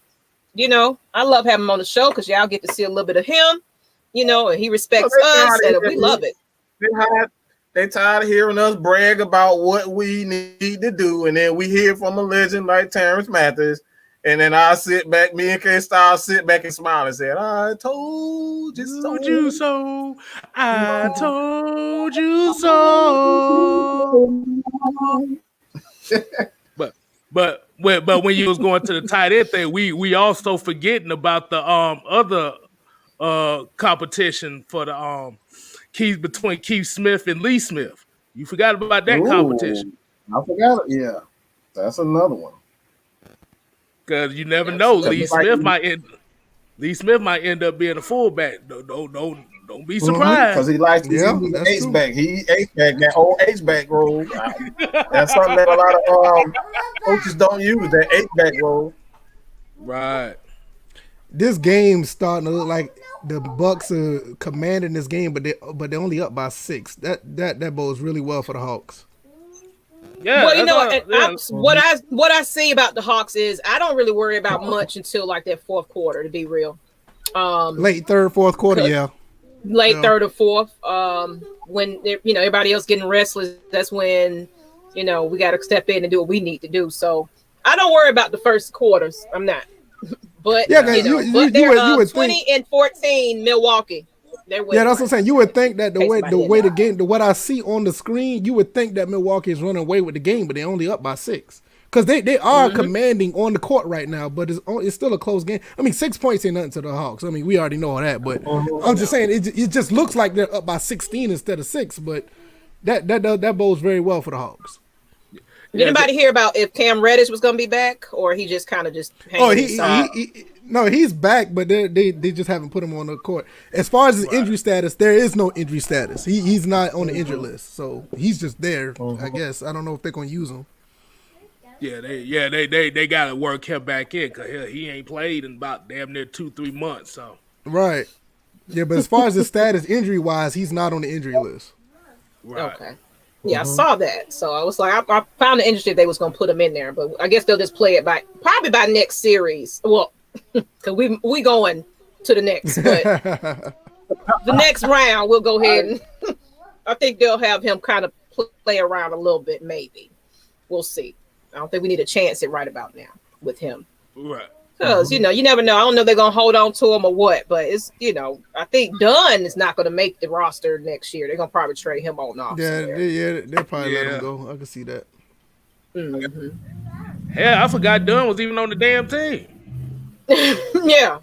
I love having him on the show because y'all get to see a little bit of him, and he respects us and we love it. They tired of hearing us brag about what we need to do. And then we hear from a legend like Terance Mathis. And then I sit back, me and Kstlyz sit back and smile and say, I told you so. I told you so. but when you was going to the tight end thing, we also forgetting about the other competition for the keys between Keith Smith and Lee Smith. You forgot about that competition. I forgot it. Yeah, that's another one. Because you never know, Lee Smith might end up being a fullback. Don't be surprised. Because he likes to use the H-back. He H-back, that old H-back role. That's something that a lot of coaches don't use, that H-back role. Right. This game's starting to look like the Bucks are commanding this game, but they're only up by 6. That bodes really well for the Hawks. Yeah. Well, you know, what I see about the Hawks is I don't really worry about much until like that fourth quarter, to be real. Late third, fourth quarter, yeah. Late third or fourth, when everybody else getting restless, that's when we got to step in and do what we need to do. So I don't worry about the first quarters. I'm not. But yeah, but they're 20 and 14 Milwaukee. Yeah, that's what I'm saying. You would think that the way the game, what I see on the screen, you would think that Milwaukee is running away with the game, but they're only up by 6 because they are commanding on the court right now. But it's still a close game. I mean, 6 points ain't nothing to the Hawks. I mean, we already know that. But I'm just saying it just looks like they're up by 16 instead of 6. But that bodes very well for the Hawks. Did anybody hear about if Cam Reddish was going to be back, or he just kind of just he's back, but they just haven't put him on the court. As far as his injury status, there is no injury status. He's not on the injured list, so he's just there. I guess I don't know if they're going to use him. They got to work him back in because he ain't played in about damn near 2-3 months. So right, yeah, but as far as his status injury wise, he's not on the injury list. Right. Okay. Yeah, I saw that. So I was like, I found it interesting if they was going to put him in there, but I guess they'll just play it probably by next series. Well, because we going to the next, but the next round we'll go ahead and I think they'll have him kind of play around a little bit. Maybe we'll see. I don't think we need to chance it right about now with him. Right. Because, you never know. I don't know if they're going to hold on to him or what, but it's, I think Dunn is not going to make the roster next year. They're going to probably trade him on off. They'll probably let him go. I can see that. Mm-hmm. Hell, I forgot Dunn was even on the damn team. Yeah.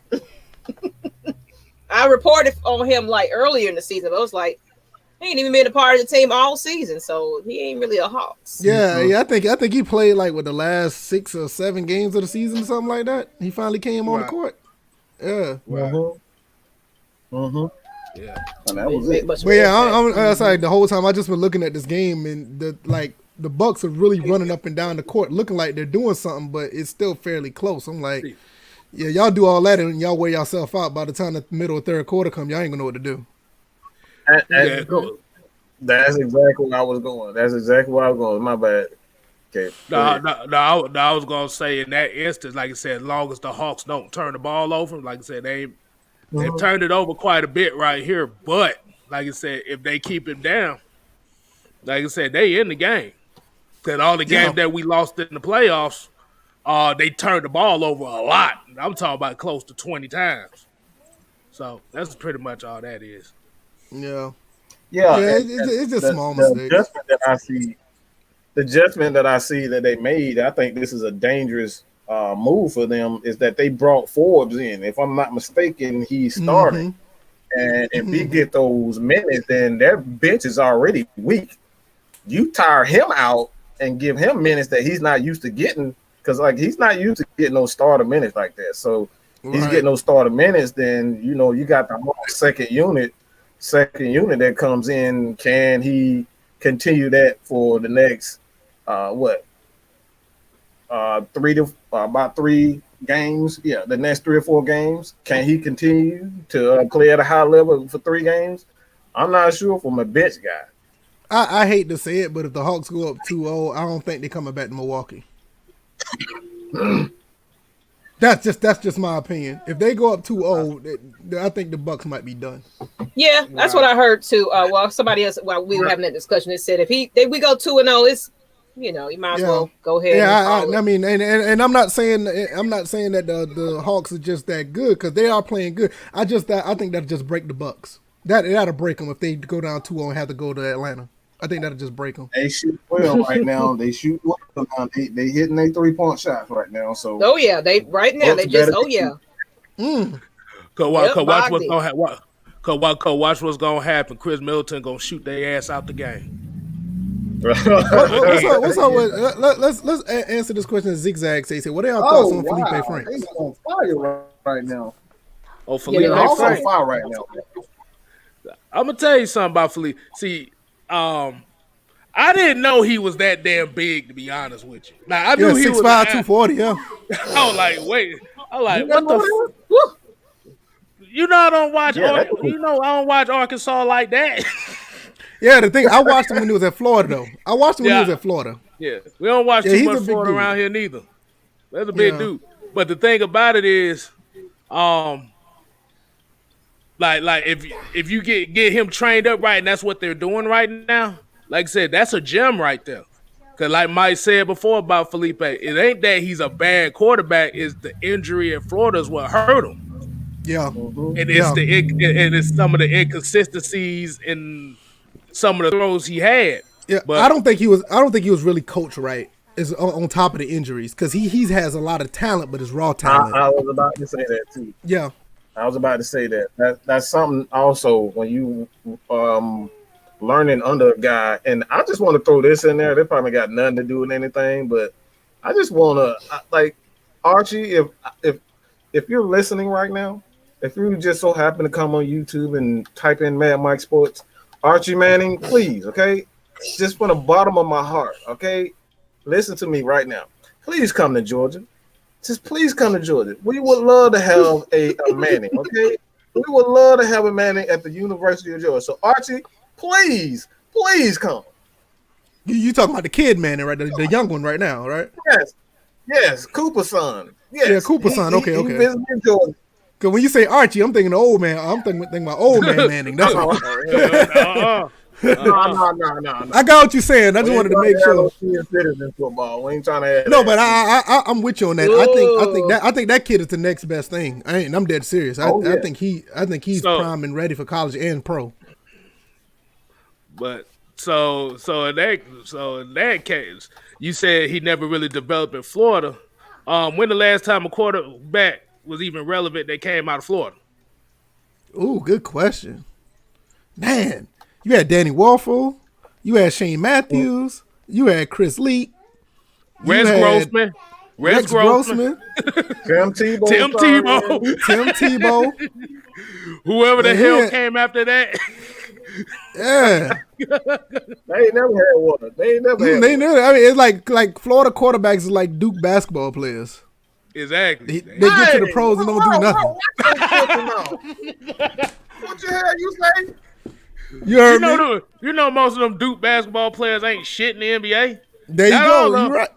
I reported on him like earlier in the season, but I was like, he ain't even been a part of the team all season, so he ain't really a Hawks. Yeah, I think he played like with the last 6 or 7 games of the season or something like that. He finally came on the court. Yeah. Right. Yeah. And that was it. But yeah, I'm sorry. The whole time I just been looking at this game and the Bucks are really running up and down the court, looking like they're doing something, but it's still fairly close. I'm like, yeah, y'all do all that and y'all wear yourself out. By the time the middle or third quarter come, y'all ain't gonna know what to do. That's exactly where I was going. My bad. Okay. No, I was gonna say in that instance, like I said, as long as the Hawks don't turn the ball over, like I said, they've turned it over quite a bit right here. But like I said, if they keep it down, like I said, they in the game. Because all the games that we lost in the playoffs, they turned the ball over a lot. I'm talking about close to 20 times. So that's pretty much all that is. Yeah. Yeah, it's just small mistakes. The adjustment that I see that they made, I think this is a dangerous move for them, is that they brought Forbes in. If I'm not mistaken, he's starting. And if he get those minutes, then their bench is already weak. You tire him out and give him minutes that he's not used to getting, because he's not used to getting those starter minutes like that. So he's getting those starter minutes, then you got the whole second unit that comes in. Can he continue that for the next about 3 games? Yeah, the next 3 or 4 games. Can he continue to play at a high level for 3 games? I'm not sure from a bench guy. I hate to say it, but if the Hawks go up 2-0, I don't think they're coming back to Milwaukee. That's just my opinion. If they go up 2-0, I think the Bucks might be done. Yeah, that's what I heard too. Somebody else, while we were having that discussion, they said if we go 2-0, it's you might as well go ahead. Yeah, I mean, and I'm not saying that the Hawks are just that good, because they are playing good. I think that'll just break the Bucks. That'll break them if they go down 2-0 and have to go to Atlanta. I think that'll just break them. They shoot well right now. They shoot well now. They hitting their 3-point shots right now. So they right now they just Watch what's gonna happen. Watch what's gonna happen. Chris Middleton gonna shoot their ass out the game. What's up with? Let's answer this question. Zigzag says, "What are y'all thoughts on Felipe Franks?" He's on fire right now. Oh, Felipe Franks Franks on fire right now. I'm gonna tell you something about Felipe. See, I didn't know he was that damn big. To be honest with you, now I knew he was 6'5", 240. Yeah. I was like, wait. I was like, what the? You know I don't watch. I don't watch Arkansas like that. Yeah, the thing I watched him when he was at Florida though. I watched him when he was at Florida. Yeah, we don't watch too much Florida around here neither. That's a big dude. But the thing about it is, like if you get him trained up right, and that's what they're doing right now. Like I said, that's a gem right there. Cause like Mike said before about Felipe, it ain't that he's a bad quarterback. It's the injury in Florida is what hurt him. Yeah, and it's some of the inconsistencies in some of the throws he had. Yeah, but I don't think he was really coached right. Is on top of the injuries because he has a lot of talent, but it's raw talent. I was about to say that too. Yeah, I was about to say that. That's something also when you learning under a guy, and I just want to throw this in there. They probably got nothing to do with anything, but I just want to like Archie. If you're listening right now, if you just so happen to come on YouTube and type in Mad Mike Sports, Archie Manning, please, okay, just from the bottom of my heart, okay, listen to me right now. Please come to Georgia. Just please come to Georgia. We would love to have a Manning, okay? We would love to have a Manning at the University of Georgia. So Archie, please come. You talking about the kid Manning, right? The young one right now, right? Yes, Cooper's son. Yes. Yeah, Cooper's son. Okay. He visited Georgia. Because when you say Archie, I'm thinking the old man. I'm thinking about old man Manning. That's No. I got what you're saying. I just wanted to make sure. Football. We ain't trying to add no, that. but I'm with you on that. I think that kid is the next best thing. I'm dead serious. I think he's prime and ready for college and pro. But so in that case, you said he never really developed in Florida. When the last time a quarterback was even relevant that came out of Florida? Ooh, good question. Man, you had Danny Warfel, you had Shane Matthews, you had Chris Leak, Rex Grossman, Tim Tebow, whoever the hell came after that. Yeah, they ain't never had one. They never. I mean, it's like Florida quarterbacks is like Duke basketball players. Exactly. They get to the pros and don't do nothing. What the hell you say? You heard me? You know most of them Duke basketball players ain't shit in the NBA. There you go. You're right.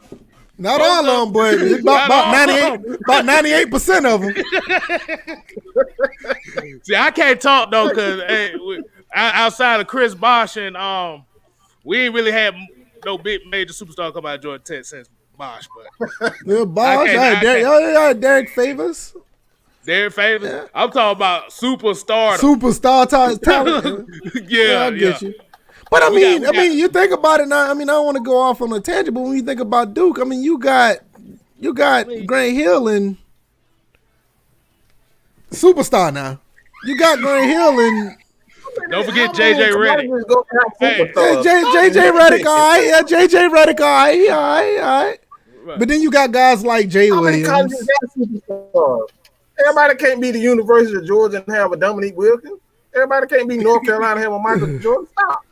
Not all of them, but it's about 98% of them. See, I can't talk though because outside of Chris Bosh and we ain't really had no big major superstar come out of Georgia Tech since Bosh. But yeah, Bosh, Derek Favors. Derek Favors. Yeah. I'm talking about superstar talent. Yeah, I get you. But I mean, you think about it now. I mean, I don't want to go off on a tangent, but when you think about Duke, I mean, you got Grant Hill and superstar now. You got Grant Hill and don't forget JJ Redick. JJ Redick, all right. Yeah, JJ Redick, all right. But then you got guys like Jay Williams. Everybody can't be the University of Georgia and have a Dominique Wilkins. Everybody can't be North Carolina and have a Michael Jordan. Stop.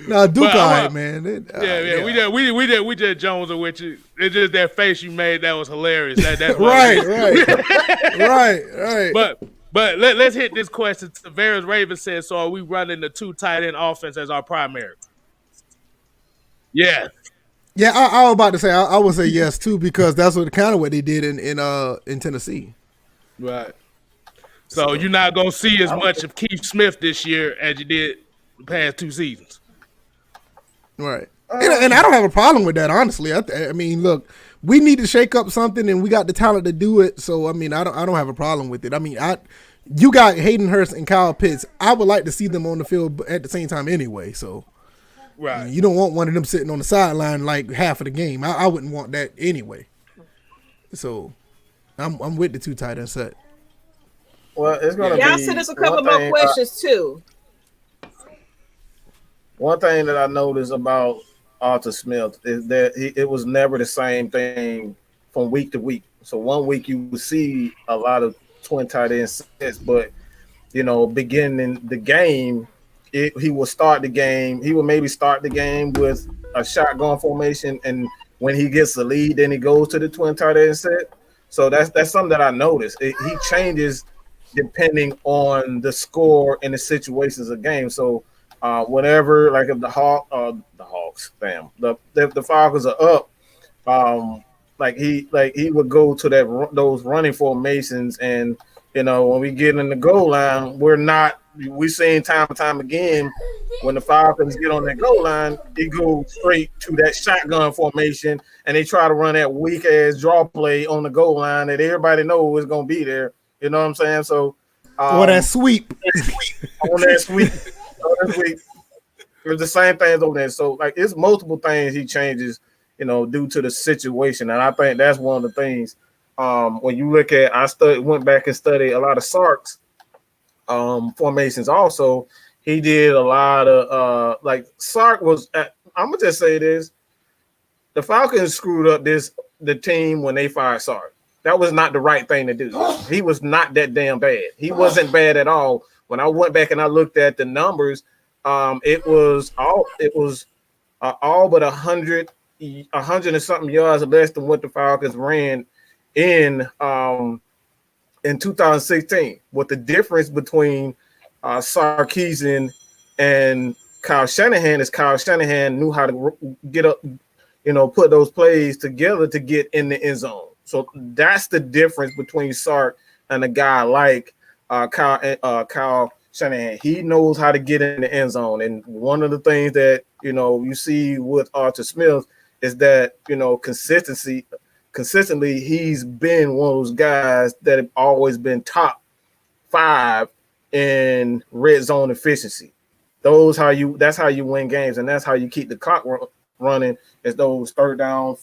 Nah, Duke, all right, man. We just Jones with you. It's just that face you made that was hilarious. That's right. But let's hit this question. Tavares Raven says, so are we running the 2 tight end offense as our primary? Yeah. Yeah, I was about to say I would say yes too because that's what they did in Tennessee. Right. So you're not gonna see as much of Keith Smith this year as you did the past 2 seasons. Right. And I don't have a problem with that, honestly. I mean, look, we need to shake up something, and we got the talent to do it. So I mean, I don't have a problem with it. I mean, you got Hayden Hurst and Kyle Pitts. I would like to see them on the field at the same time anyway. So, right, you don't want one of them sitting on the sideline like half of the game. I wouldn't want that anyway. So, I'm with the 2 tight end set. Well, it's gonna Y'all be. send us a couple more questions too. One thing that I noticed about Arthur Smith is that it was never the same thing from week to week. So one week you would see a lot of twin tight end sets, but beginning the game, he will start the game. He will maybe start the game with a shotgun formation, and when he gets the lead, then he goes to the twin tight end set. So that's something that I noticed. He changes depending on the score and the situations of game. So whenever, like if the Hawks, the Falcons are up, he would go to those running formations, and when we get in the goal line, we're seeing time and time again when the Falcons get on that goal line, they go straight to that shotgun formation, and they try to run that weak ass draw play on the goal line that everybody knows is going to be there. You know what I'm saying? So, or that sweep. on that sweep. It's the same things over there. So, like, it's multiple things he changes, due to the situation. And I think that's one of the things when you look at, went back and studied a lot of Sark's formations also. He did a lot of, Sark was, I'm going to just say this. The Falcons screwed up the team when they fired Sark. That was not the right thing to do. He was not that damn bad. He wasn't bad at all. When I went back and I looked at the numbers, it was all but 100 and something yards less than what the Falcons ran in 2016. What the difference between Sarkisian and Kyle Shanahan is Kyle Shanahan knew how to get up, put those plays together to get in the end zone. So that's the difference between Sark and a guy like Kyle Shanahan. He knows how to get in the end zone. And one of the things that, you see with Arthur Smith is that, consistently, he's been one of those guys that have always been top 5 in red zone efficiency. That's how you win games, and that's how you keep the clock running, is those third down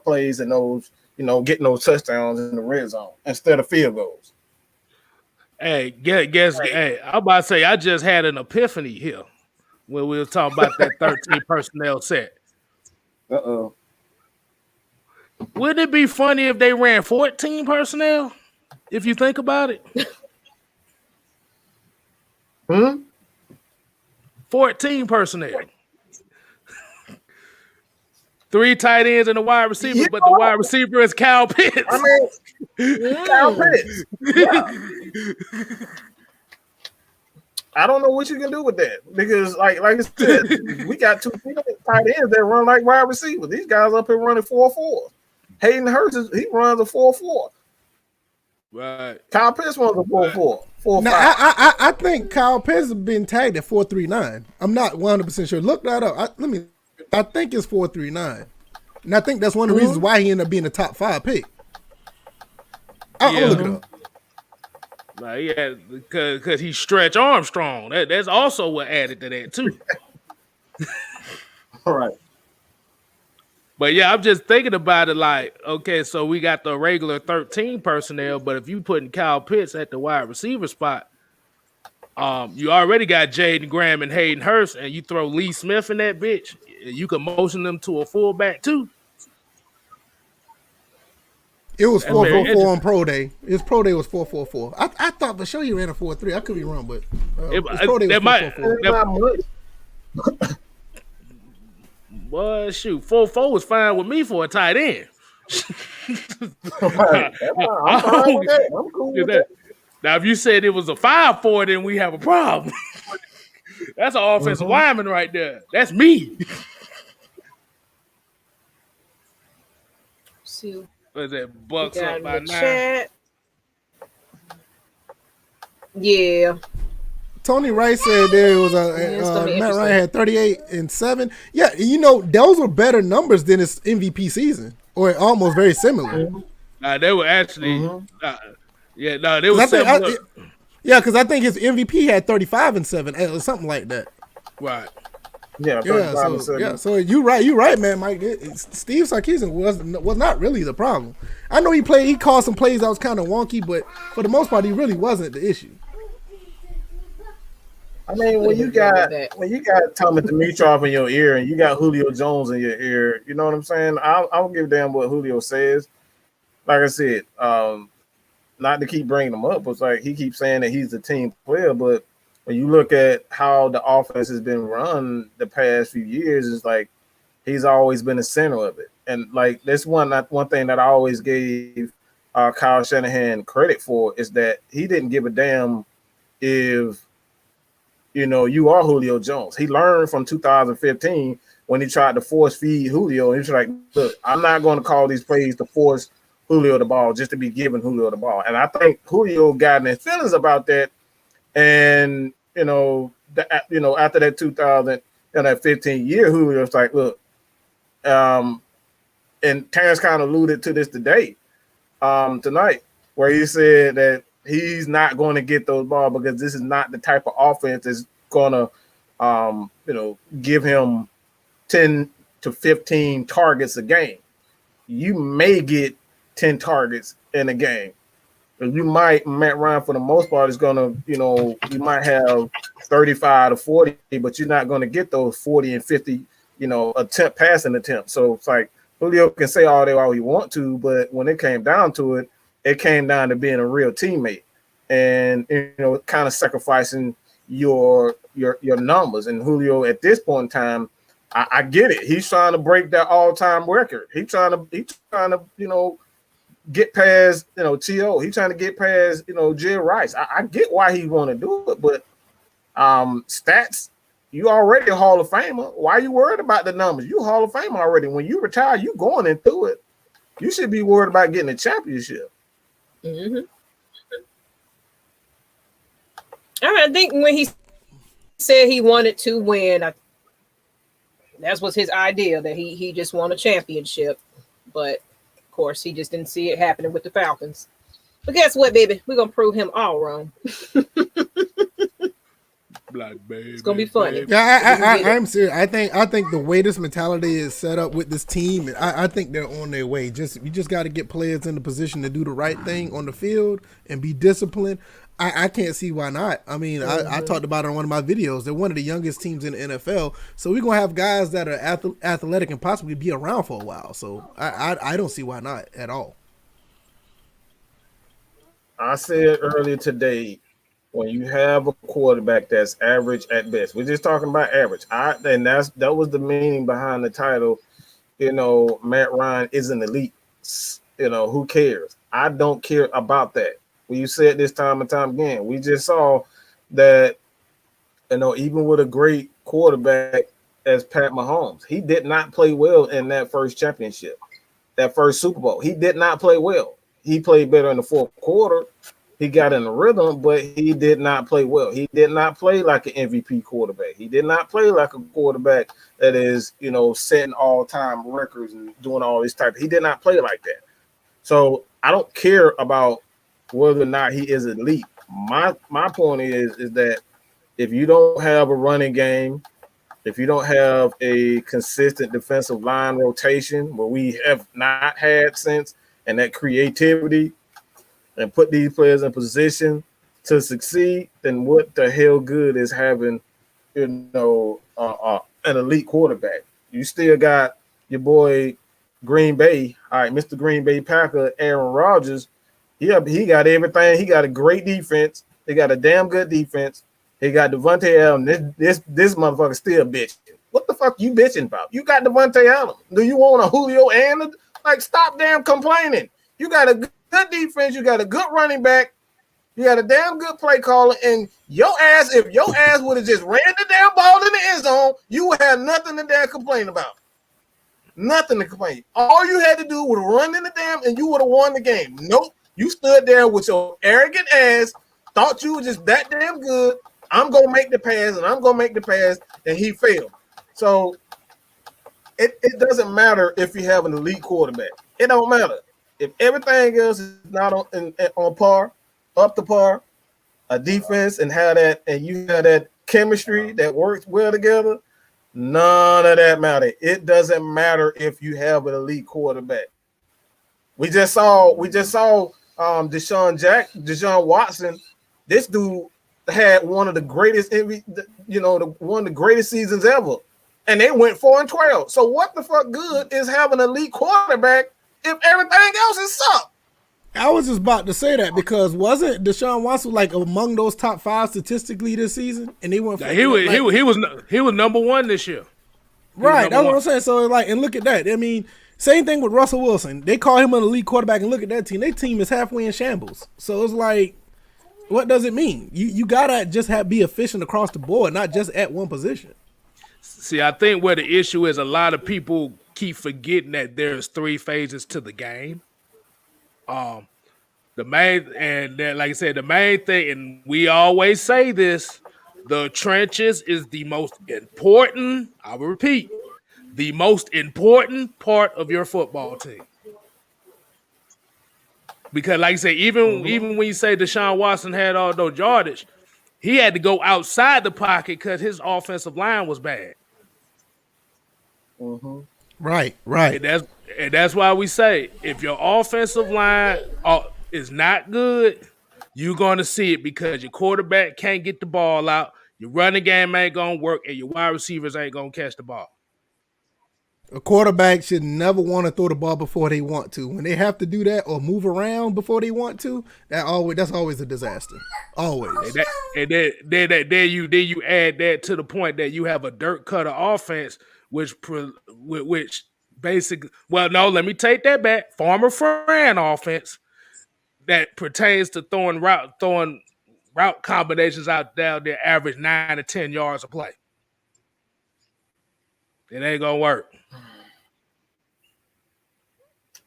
plays and those, getting those touchdowns in the red zone instead of field goals. Hey, hey, I'm about to say I just had an epiphany here when we were talking about that 13 personnel set. Uh-oh. Wouldn't it be funny if they ran 14 personnel? If you think about it. 14 personnel. 3 tight ends and a wide receiver, but the wide receiver is Kyle Pitts. Kyle Pitts. Yeah. I don't know what you can do with that, because like I said, we got 2 tight ends that run like wide receivers. These guys up here running 4-4. Hayden Hurst, he runs a 4-4. Right. Kyle Pitts runs a 4-4. 4-5. Now, I think Kyle Pitts has been tagged at 4.39. I'm not 100% sure. Look that up. I think it's 4.39. And I think that's one of the reasons why he ended up being a top 5 pick. I'll look it up. Yeah, because he stretch Armstrong. That's also what added to that too. All right. But yeah, I'm just thinking about it like, okay, so we got the regular 13 personnel, but if you putting Kyle Pitts at the wide receiver spot, you already got Jaden Graham and Hayden Hurst, and you throw Lee Smith in that bitch, you can motion them to a fullback too. It was 4.44 on Pro Day. His Pro Day was 4.44. I thought for sure he ran a 4.3. I could be wrong, but his Pro Day was 4.44. Well, shoot, 4.4 was fine with me for a tight end. I'm fine with that. I'm cool with that. Now, if you said it was a 5.4, then we have a problem. That's an offensive lineman right there. That's me. See. What is that? Bucks up by 9. Chat. Yeah. Tony Rice said there was Matt Ryan had 38 and 7. Yeah, those were better numbers than his MVP season, or almost very similar. They were actually, they were similar. Yeah, because I think his MVP had 35 and 7 or something like that. Right. Yeah, So you're right, man, Mike. Steve Sarkisian was not really the problem. I know he called some plays that was kind of wonky, but for the most part, he really wasn't the issue. I mean, when you got Thomas Dimitroff in your ear and you got Julio Jones in your ear, you know what I'm saying? I don't give a damn what Julio says. Like I said, not to keep bringing him up, it's like he keeps saying that he's a team player, but when you look at how the offense has been run the past few years, it's like he's always been the center of it. And like this one thing that I always gave Kyle Shanahan credit for is that he didn't give a damn if you are Julio Jones. He learned from 2015 when he tried to force feed Julio. And he was like, look, I'm not going to call these plays to force Julio the ball just to be giving Julio the ball. And I think Julio got in his feelings about that. And, after that 2015 year, Julio was like, look, and Terance kind of alluded to this today, tonight, where he said that he's not going to get those balls because this is not the type of offense that's going to, give him 10 to 15 targets a game. You may get 10 targets in a game. Matt Ryan, for the most part, is going to, you might have 35 to 40, but you're not going to get those 40 and 50, passing attempts. So it's like Julio can say all that all he want to, but when it came down to it, it came down to being a real teammate and, kind of sacrificing your numbers. And Julio, at this point in time, I get it. He's trying to break that all-time record. He's trying to, get past, T.O. He's trying to get past, Jill Rice. I get why he want to do it, but stats, you already a Hall of Famer. Why are you worried about the numbers? You Hall of Famer already. When you retire, you going into it. You should be worried about getting a championship. Mm-hmm. I think when he said he wanted to win, that was his idea, that he just won a championship. But of course, he just didn't see it happening with the Falcons. But guess what, baby? We're gonna prove him all wrong. It's gonna be funny. Yeah, I'm serious. I think the way this mentality is set up with this team, I think they're on their way. You just got to get players in the position to do the right thing on the field and be disciplined. I can't see why not. I mean, I talked about it on one of my videos. They're one of the youngest teams in the NFL, so we're gonna have guys that are athletic and possibly be around for a while. So I don't see why not at all. I said earlier today, when you have a quarterback that's average at best, we're just talking about average. That was the meaning behind the title. Matt Ryan is an elite. Who cares? I don't care about that. You said this time and time again. We just saw that, even with a great quarterback as Pat Mahomes, he did not play well in that first championship, that first Super Bowl. He did not play well. He played better in the fourth quarter. He got in the rhythm, but he did not play well. He did not play like an MVP quarterback. He did not play like a quarterback that is, setting all-time records and doing all this type. He did not play like that. So I don't care about whether or not he is elite. My point is that if you don't have a running game, if you don't have a consistent defensive line rotation, where we have not had since, and that creativity and put these players in position to succeed, then what the hell good is having, an elite quarterback? You still got your boy Green Bay, all right, Mr. Green Bay Packer, Aaron Rodgers. Yeah, he got everything. He got a great defense. They got a damn good defense. He got Devontae Adams. This motherfucker still bitching. What the fuck you bitching about? You got Devontae Adams. Do you want a Julio and stop damn complaining? You got a good defense. You got a good running back. You got a damn good play caller. And if your ass would have just ran the damn ball in the end zone, you would have nothing to damn complain about. Nothing to complain. All you had to do was run in the damn, and you would have won the game. Nope. You stood there with your arrogant ass, thought you were just that damn good. I'm going to make the pass, and I'm going to make the pass, and he failed. So it doesn't matter if you have an elite quarterback. It don't matter. If everything else is not on par, up to par, a defense and have that, and you have that chemistry that works well together, none of that matter. It doesn't matter if you have an elite quarterback. We just saw Deshaun Watson. This dude had one of the greatest, one of the greatest seasons ever, and they went 4-12. So what the fuck good is having an elite quarterback if everything else is suck? I was just about to say that because wasn't Deshaun Watson like among those top 5 statistically this season, and they went. He was number 1 this year. Right, that's what I'm saying. So like, and look at that. I mean, same thing with Russell Wilson. They call him an elite quarterback, and look at that team. Their team is halfway in shambles. So it's like, what does it mean? You gotta just be efficient across the board, not just at one position. See, I think where the issue is, a lot of people keep forgetting that there's 3 phases to the game. The main, and then, like I said, the main thing, and we always say this, the trenches is the most important, I will repeat, the most important part of your football team. Because like I say, even when you say Deshaun Watson had all those yardage, he had to go outside the pocket because his offensive line was bad. Mm-hmm. Right. And that's why we say, if your offensive line is not good, you're going to see it because your quarterback can't get the ball out, your running game ain't going to work, and your wide receivers ain't going to catch the ball. A quarterback should never want to throw the ball before they want to. When they have to do that or move around before they want to, that's always a disaster. Always. And then you add that to the point that you have a dirt cutter offense, which basically, well, no, let me take that back. Farmer Fran offense that pertains to throwing route combinations out there average 9 to 10 yards a play. It ain't gonna work.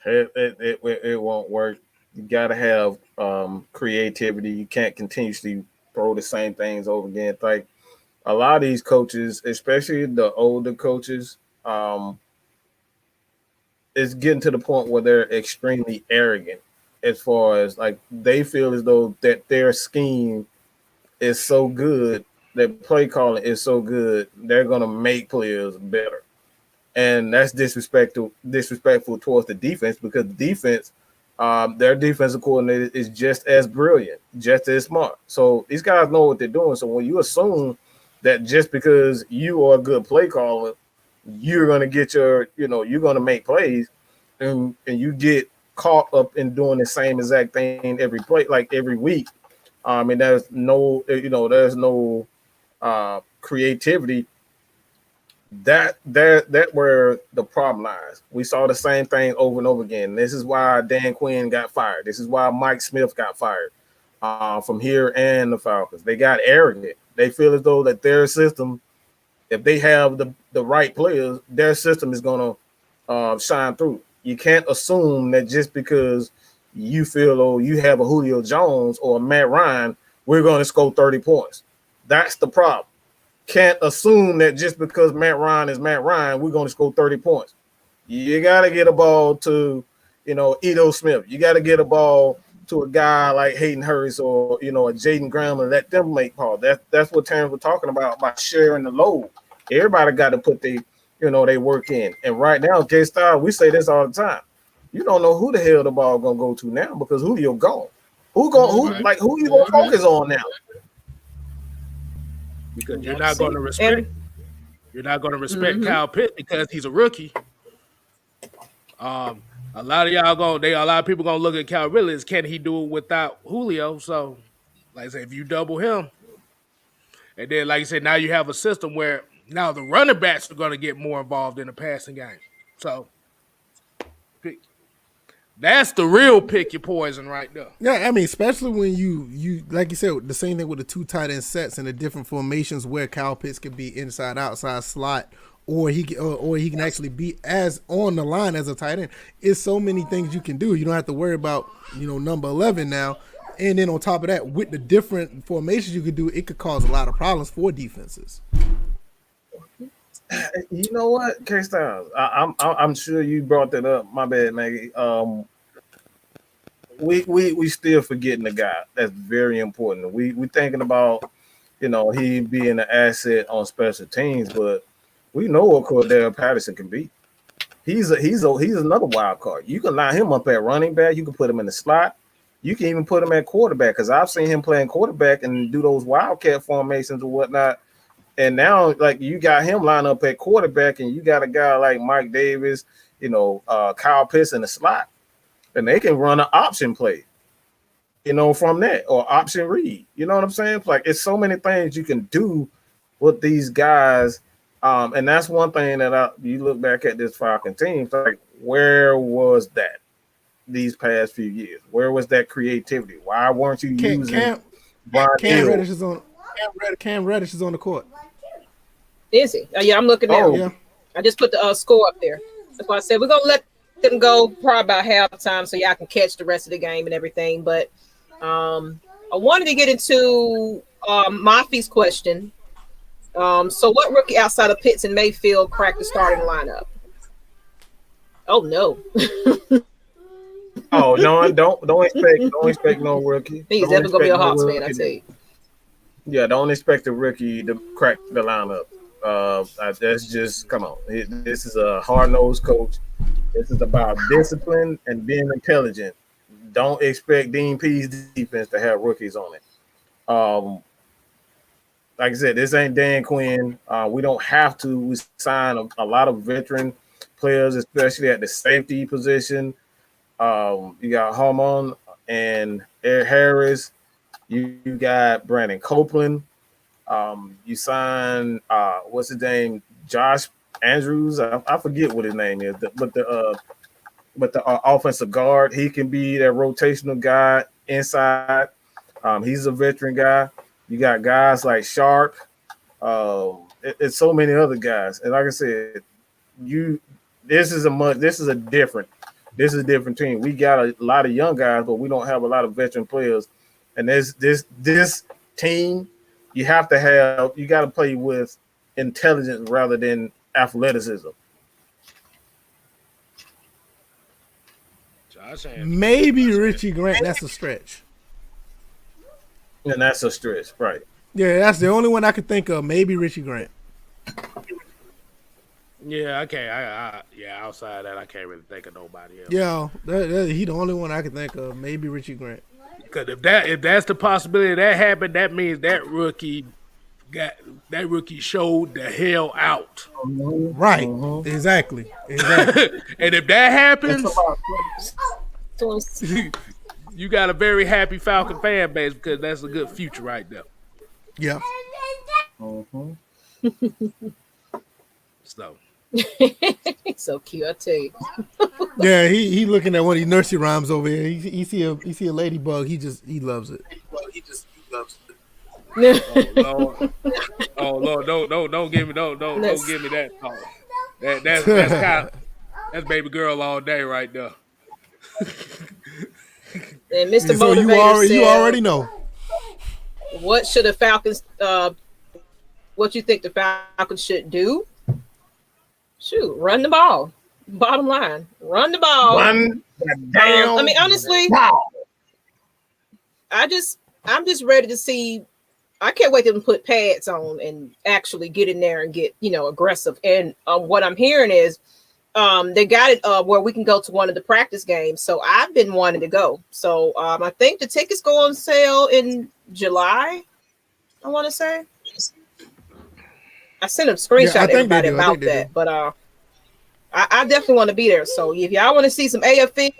It won't work. You gotta have creativity. You can't continuously throw the same things over again. It's like a lot of these coaches, especially the older coaches, it's getting to the point where they're extremely arrogant as far as like they feel as though that their scheme is so good, that play calling is so good, they're gonna make players better. And that's disrespectful towards the defense, because the defense, their defensive coordinator is just as brilliant, just as smart. So these guys know what they're doing. So when you assume that just because you are a good play caller, you're going to get you're going to make plays, and you get caught up in doing the same exact thing every play, like every week. And there's no creativity. That where the problem lies. We saw the same thing over and over again. This is why Dan Quinn got fired. This is why Mike Smith got fired from here and the Falcons. They got arrogant. They feel as though that their system, if they have the right players, their system is going to shine through. You can't assume that just because you feel you have a Julio Jones or a Matt Ryan, we're going to score 30 points. That's the problem. Can't assume that just because Matt Ryan is Matt Ryan, we're going to score 30 points. You got to get a ball to, Edo Smith. You got to get a ball to a guy like Hayden Hurst or, a Jaden Graham, and let them make calls. That's what Terance was talking about sharing the load. Everybody got to put they work in. And right now, KSTYLZ, we say this all the time. You don't know who the hell the ball going to go to now because Julio gone. Who you going to focus on now? Because you're not going to respect Kyle Pitts because he's a rookie. A lot of people gonna look at Kyle really as can he do it without Julio? So, like I said, if you double him, and then like I said, now you have a system where now the running backs are gonna get more involved in the passing game. So that's the real pick your poison right there. Yeah, I mean, especially when you like you said, the same thing with the 2 tight end sets and the different formations where Kyle Pitts could be inside, outside slot, or he can actually be as on the line as a tight end. It's so many things you can do. You don't have to worry about number 11 now. And then on top of that, with the different formations you could do, it could cause a lot of problems for defenses. You know what, KSTYLZ? I'm sure you brought that up. My bad, Maggie. we still forgetting the guy. That's very important. We thinking about he being an asset on special teams, but we know what Cordell Patterson can be. He's another wild card. You can line him up at running back. You can put him in the slot. You can even put him at quarterback because I've seen him playing quarterback and do those wildcat formations or whatnot. And now, like, you got him lined up at quarterback, and you got a guy like Mike Davis, Kyle Pitts in the slot, and they can run an option play, from that, or option read. You know what I'm saying? Like, it's so many things you can do with these guys. And that's one thing that you look back at this Falcon team, like, where was that these past few years? Where was that creativity? Why weren't you using Cam Reddish is on Cam Reddish is on the court. Is he? Yeah, I'm looking now. Yeah. I just put the score up there. That's why I said we're gonna let them go probably about halftime so y'all can catch the rest of the game and everything. But I wanted to get into Mathis' question. So what rookie outside of Pitts and Mayfield cracked the starting lineup? Oh no. Oh no! Don't expect no rookie. He's definitely gonna be a Hawks fan, I tell you. Yeah, don't expect a rookie to crack the lineup. That's just, come on. This is a hard-nosed coach. This is about discipline and being intelligent. Don't expect Dean P's defense to have rookies on it. Like I said, this ain't Dan Quinn. We don't have to. We sign a lot of veteran players, especially at the safety position. You got Harmon and Eric Harris. You got Brandon Copeland. You signed what's his name? Josh Andrews. I forget what his name is, but the offensive guard, he can be that rotational guy inside. He's a veteran guy. You got guys like Sharp. It's so many other guys, and like I said, this is a different team. We got a lot of young guys, but we don't have a lot of veteran players. And this team, you got to play with intelligence rather than athleticism. Maybe Richie Grant. That's a stretch. And that's a stretch, right? Yeah, that's the only one I could think of. Maybe Richie Grant. Yeah, I can't. Outside of that, I can't really think of nobody else. Yeah, he the only one I could think of. Maybe Richie Grant. Because if that's the possibility that happened, that means that rookie showed the hell out. Right. Mm-hmm. Exactly. And if that happens, you got a very happy Falcon fan base because that's a good future right there. Yeah. So. So cute, I tell you. Yeah, he looking at one of these nursery rhymes over here. He see a ladybug. He loves it. Oh Lord, don't give me that talk. That's baby girl all day right there. And Mr. So Motivator you already know. What should the Falcons? What you think the Falcons should do? Shoot, run the ball. Bottom line, run the ball. Run down. I mean, honestly, I'm just ready to see. I can't wait to put pads on and actually get in there and get aggressive. And what I'm hearing is they got it where we can go to one of the practice games. So I've been wanting to go. So I think the tickets go on sale in July. I want to say. I sent a screenshot to everybody about that, but I definitely want to be there. So if y'all want to see some AFC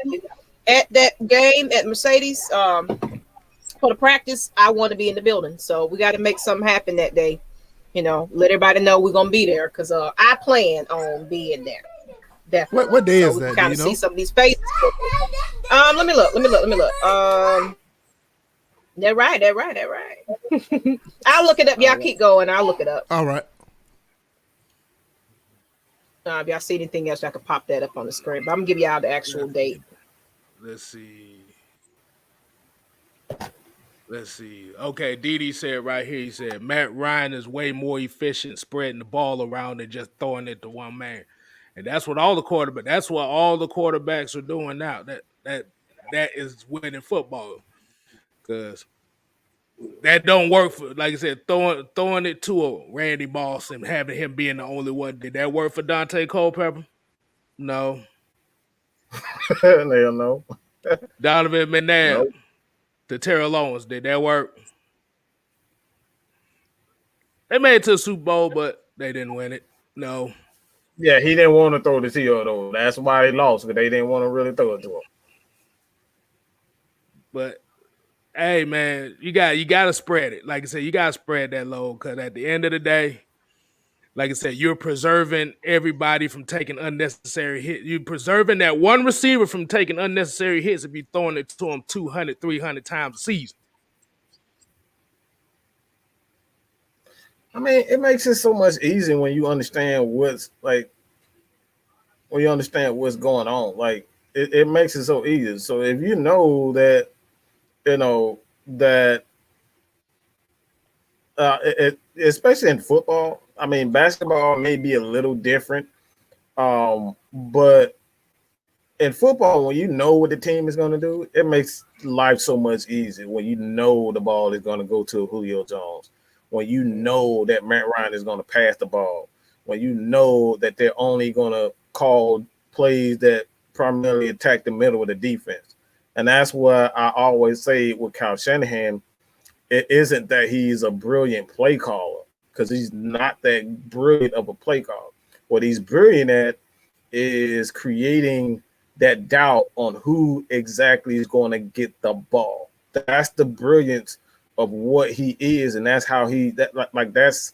at that game at Mercedes for the practice, I want to be in the building. So we got to make something happen that day. Let everybody know we're gonna be there because I plan on being there. Definitely. What day is that? Kind of see some of these faces. Let me look. They're right. I'll look it up. Y'all keep going. I'll look it up. All right. If y'all see anything else, I can pop that up on the screen. But I'm gonna give y'all the actual date. Let's see. Okay, Didi said right here. He said Matt Ryan is way more efficient spreading the ball around than just throwing it to one man, and that's what all the quarterbacks are doing now. that is winning football. Because that don't work for, like I said, throwing it to a Randy Moss and having him being the only one. Did that work for Dante Culpepper? No. Hell no. Donovan McNabb Nope. to Terrell Owens. Did that work? They made it to the Super Bowl, but they didn't win it. No. Yeah, he didn't want to throw the T.O. though. That's why they lost, because they didn't want to really throw it to him. But hey, man, you got to spread it. Like I said, you got to spread that load, because at the end of the day, like I said, you're preserving everybody from taking unnecessary hits. You're preserving that one receiver from taking unnecessary hits if you're throwing it to him 200, 300 times a season. I mean, it makes it so much easier when you understand what's going on. Like, it makes it so easy. So if you know that, especially in football, I mean, basketball may be a little different, but in football, when you know what the team is going to do, it makes life so much easier when you know the ball is going to go to Julio Jones, when you know that Matt Ryan is going to pass the ball, when you know that they're only going to call plays that primarily attack the middle of the defense. And that's what I always say with Kyle Shanahan. It isn't that he's a brilliant play caller, because he's not that brilliant of a play caller. What he's brilliant at is creating that doubt on who exactly is going to get the ball. That's the brilliance of what he is, and that's how that's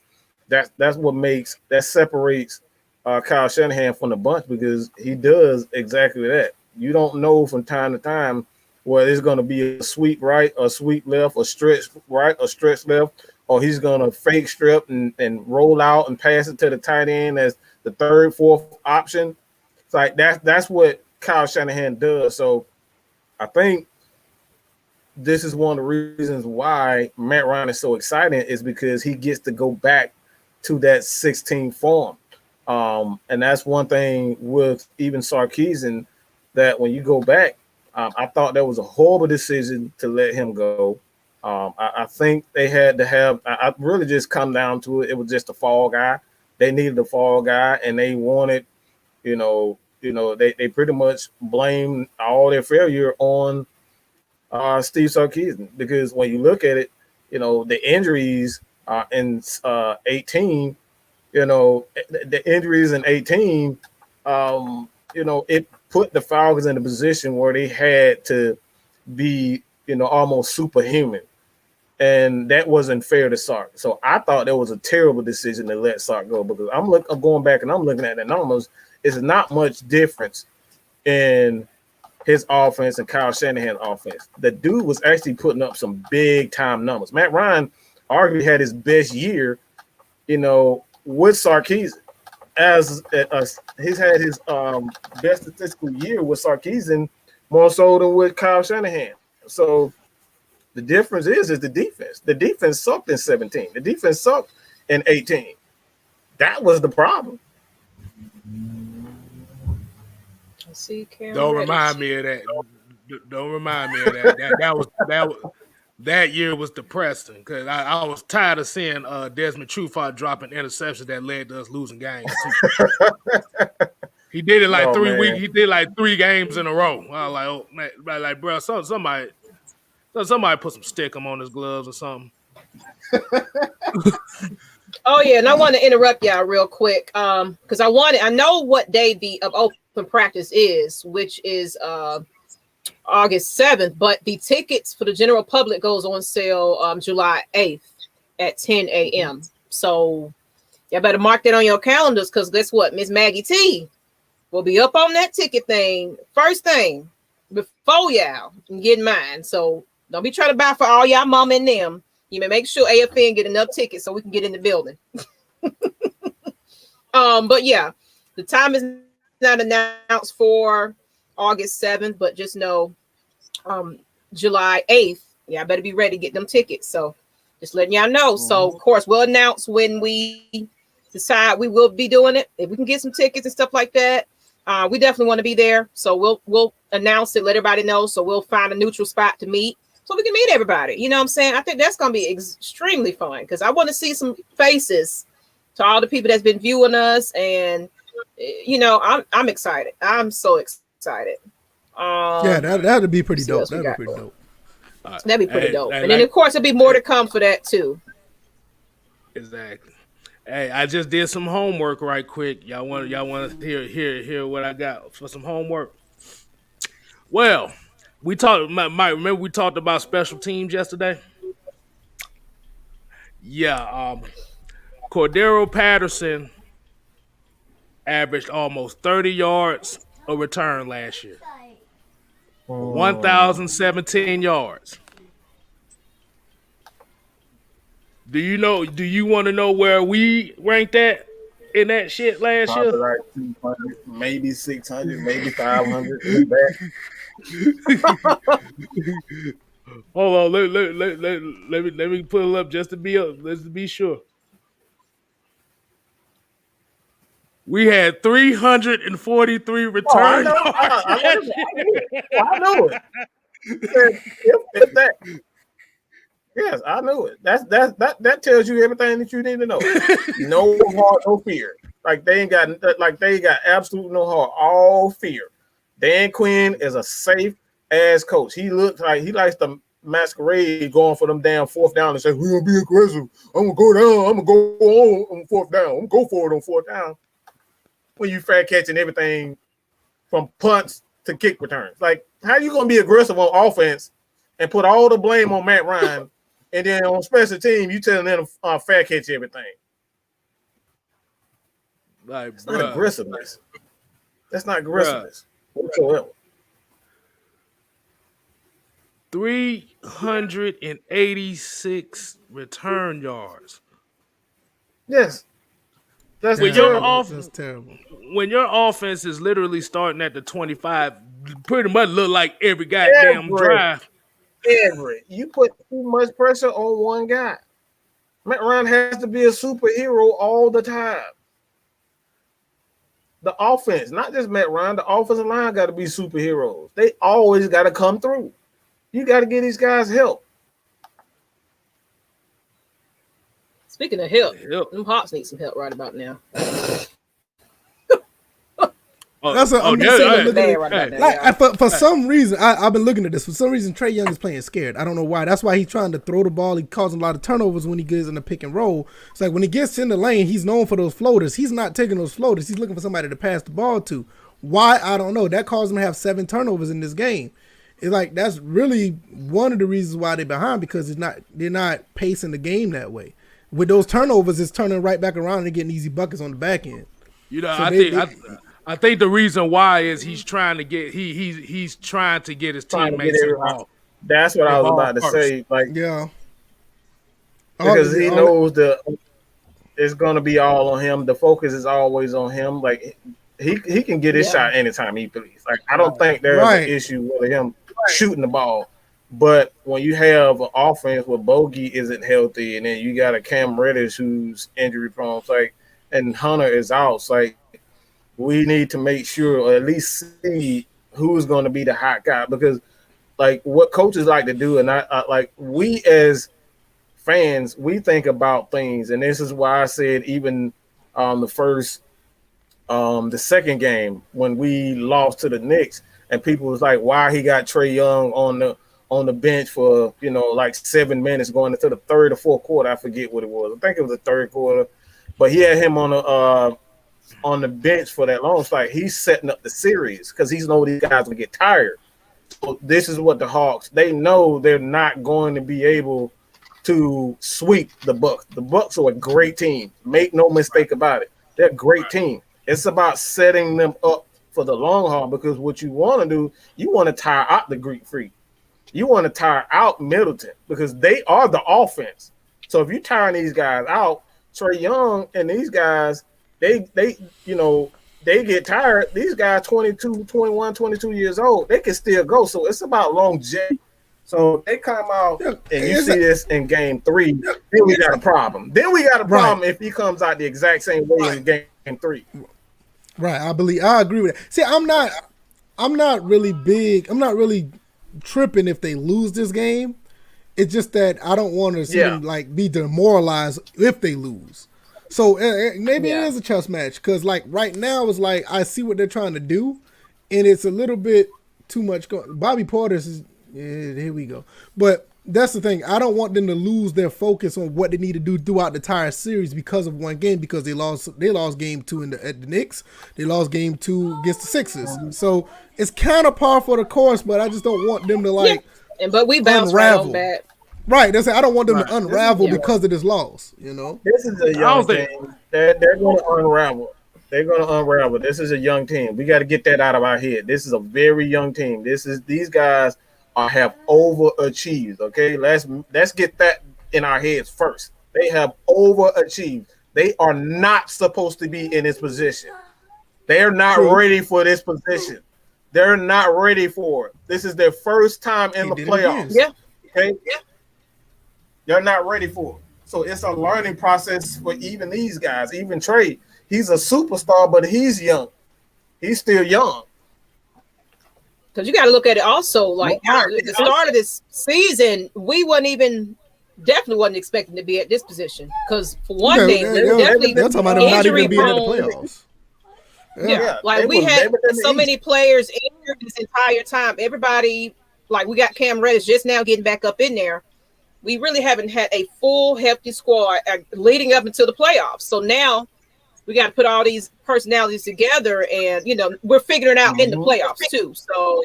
what separates Kyle Shanahan from the bunch, because he does exactly that. You don't know from time to time whether it's going to be a sweep right, a sweep left, a stretch right, a stretch left, or he's going to fake strip and roll out and pass it to the tight end as the third, fourth option. It's like that's what Kyle Shanahan does. So I think this is one of the reasons why Matt Ryan is so exciting, is because he gets to go back to that 16 form. And that's one thing with even Sarkisian, that when you go back, I thought that was a horrible decision to let him go. I think they had to have, I really just come down to it. It was just a fall guy. They needed a fall guy, and they wanted, they pretty much blamed all their failure on Steve Sarkisian, because when you look at it, the injuries in 18, the injuries in 18, it put the Falcons in a position where they had to be, almost superhuman. And that wasn't fair to Sark. So I thought that was a terrible decision to let Sark go, because I'm going back and I'm looking at the numbers. It's not much difference in his offense and Kyle Shanahan's offense. The dude was actually putting up some big time numbers. Matt Ryan arguably had his best year, with Sarkisian. He's had his best statistical year with Sarkisian more so than with Kyle Shanahan. So the difference is the defense. The defense sucked in 17. The defense sucked in 18. That was the problem. Don't remind me of that. Don't remind me of that. That year was depressing, because I was tired of seeing Desmond Trufant dropping interceptions that led to us losing games. He did it like 3 weeks. He did like 3 games in a row. I was like, oh man, like bro, somebody put some stickum on his gloves or something. Oh yeah, and I want to interrupt y'all real quick, because I know what day of open practice is, which is August 7th, but the tickets for the general public goes on sale July 8th at 10 a.m. So y'all better mark that on your calendars, because guess what? Miss Maggie T will be up on that ticket thing first thing before y'all can get mine. So don't be trying to buy for all y'all mom and them. You may make sure AFN get enough tickets so we can get in the building. But yeah, the time is not announced for August 7th, but just know July 8th. Yeah, I better be ready to get them tickets. So just letting y'all know. So of course we'll announce when we decide we will be doing it. If we can get some tickets and stuff like that. We definitely want to be there. So we'll announce it, let everybody know. So we'll find a neutral spot to meet so we can meet everybody. You know what I'm saying? I think that's going to be extremely fun because I want to see some faces to all the people that's been viewing us. And, you know, I'm excited. I'm so excited. Yeah, that'd be pretty dope. That'd be pretty dope. That'd be pretty dope. And then, of course, there'll be more to come for that, too. Exactly. Hey, I just did some homework right quick. Y'all want to hear what I got for some homework? Well, we talked. Mike, remember we talked about special teams yesterday? Yeah. Cordero Patterson averaged almost 30 yards a return last year. 1,017 yards. Do you want to know where we ranked at in that shit last year? Like 200, maybe 600, maybe 500. Hold on, let me pull it up just to be sure. We had 343 return yards. I know it. If that. Yes, I knew it. That tells you everything that you need to know. No heart, no fear. Like they ain't got absolute no heart, all fear. Dan Quinn is a safe ass coach. He looks like he likes to masquerade going for them damn fourth down and say, we're gonna be aggressive. I'm gonna go down, I'm gonna go on fourth down, I'm gonna go for it on fourth down. When you fair catching everything from punts to kick returns. Like, how you gonna be aggressive on offense and put all the blame on Matt Ryan? And then on special team, you telling them fair catch everything. Like, that's not aggressiveness. That's not aggressiveness whatsoever. 386 return yards. Yes. That's terrible. That's terrible. When your offense is literally starting at the 25, pretty much look like every goddamn drive. You put too much pressure on one guy. Matt Ryan has to be a superhero all the time. The offense, not just Matt Ryan, the offensive line got to be superheroes. They always got to come through. You got to give these guys help. Speaking of help, them Hawks need some help right about now. That's what I'm saying. For some reason, I've been looking at this. For some reason, Trae Young is playing scared. I don't know why. That's why he's trying to throw the ball. He causing a lot of turnovers when he gets in the pick and roll. It's like when he gets in the lane, he's known for those floaters. He's not taking those floaters. He's looking for somebody to pass the ball to. Why? I don't know. That caused him to have 7 turnovers in this game. It's like that's really one of the reasons why they're behind, because they're not pacing the game that way. With those turnovers, it's turning right back around and getting easy buckets on the back end. You know, so I think the reason why is he's trying to get he's trying to get his teammates involved. That's what I was about to say. Like, yeah, because he knows it's going to be all on him. The focus is always on him. Like he can get his shot anytime he please. Like I don't think there's an issue with him shooting the ball. But when you have an offense where Bogey isn't healthy, and then you got a Cam Reddish who's injury prone, and Hunter is out, we need to make sure, or at least see who's going to be the hot guy, because like what coaches like to do, and I like we as fans, we think about things, and this is why I said even the second game when we lost to the Knicks, and people was like, why he got Trae Young on the bench for 7 minutes going into the third or fourth quarter. I forget what it was. I think it was the third quarter, but he had him on the bench for that long. It's like he's setting up the series because he's know these guys will get tired. So this is what the Hawks, they know they're not going to be able to sweep the Bucks. The Bucks are a great team. Make no mistake about it. They're a great team. It's about setting them up for the long haul, because what you want to do, you want to tire out the Greek Freak. You want to tire out Middleton because they are the offense. So if you tire these guys out, Trae Young and these guys, they get tired. These guys 22, 21, 22 years old, they can still go. So it's about longevity. So they come out and you see this in game 3, then we got a problem. Then we got a problem if he comes out the exact same way in game 3. Right. I agree with that. See, I'm not really tripping if they lose this game. It's just that I don't want to see them like be demoralized if they lose. So maybe it is a chess match because like right now it's like I see what they're trying to do, and it's a little bit too much. Bobby Portis is here we go, but that's the thing. I don't want them to lose their focus on what they need to do throughout the entire series because of one game. Because they lost game 2 at the Knicks. They lost game 2 against the Sixers. So it's kind of par for the course, but I just don't want them to like. But we bounced right on back. Right, that's it. I don't want them to unravel because of this loss. You know, this is a young team. They're going to unravel. They're going to unravel. This is a young team. We got to get that out of our head. This is a very young team. These guys have overachieved. Okay, let's get that in our heads first. They have overachieved. They are not supposed to be in this position. They're not ready for this position. They're not ready for it. This is their first time in the playoffs. Yeah. Okay. Yeah. They're not ready for it. So it's a learning process for even these guys. Even Trey, he's a superstar, but he's young. He's still young. Because you got to look at it also. Like at the start of this season, we definitely wasn't expecting to be at this position. Because for one thing, they're definitely talking about them not even being in the playoffs. Yeah, like we had so many players injured this entire time. Everybody, like we got Cam Reddish just now getting back up in there. We really haven't had a full healthy squad leading up until the playoffs. So now we got to put all these personalities together, and we're figuring it out in the playoffs too. So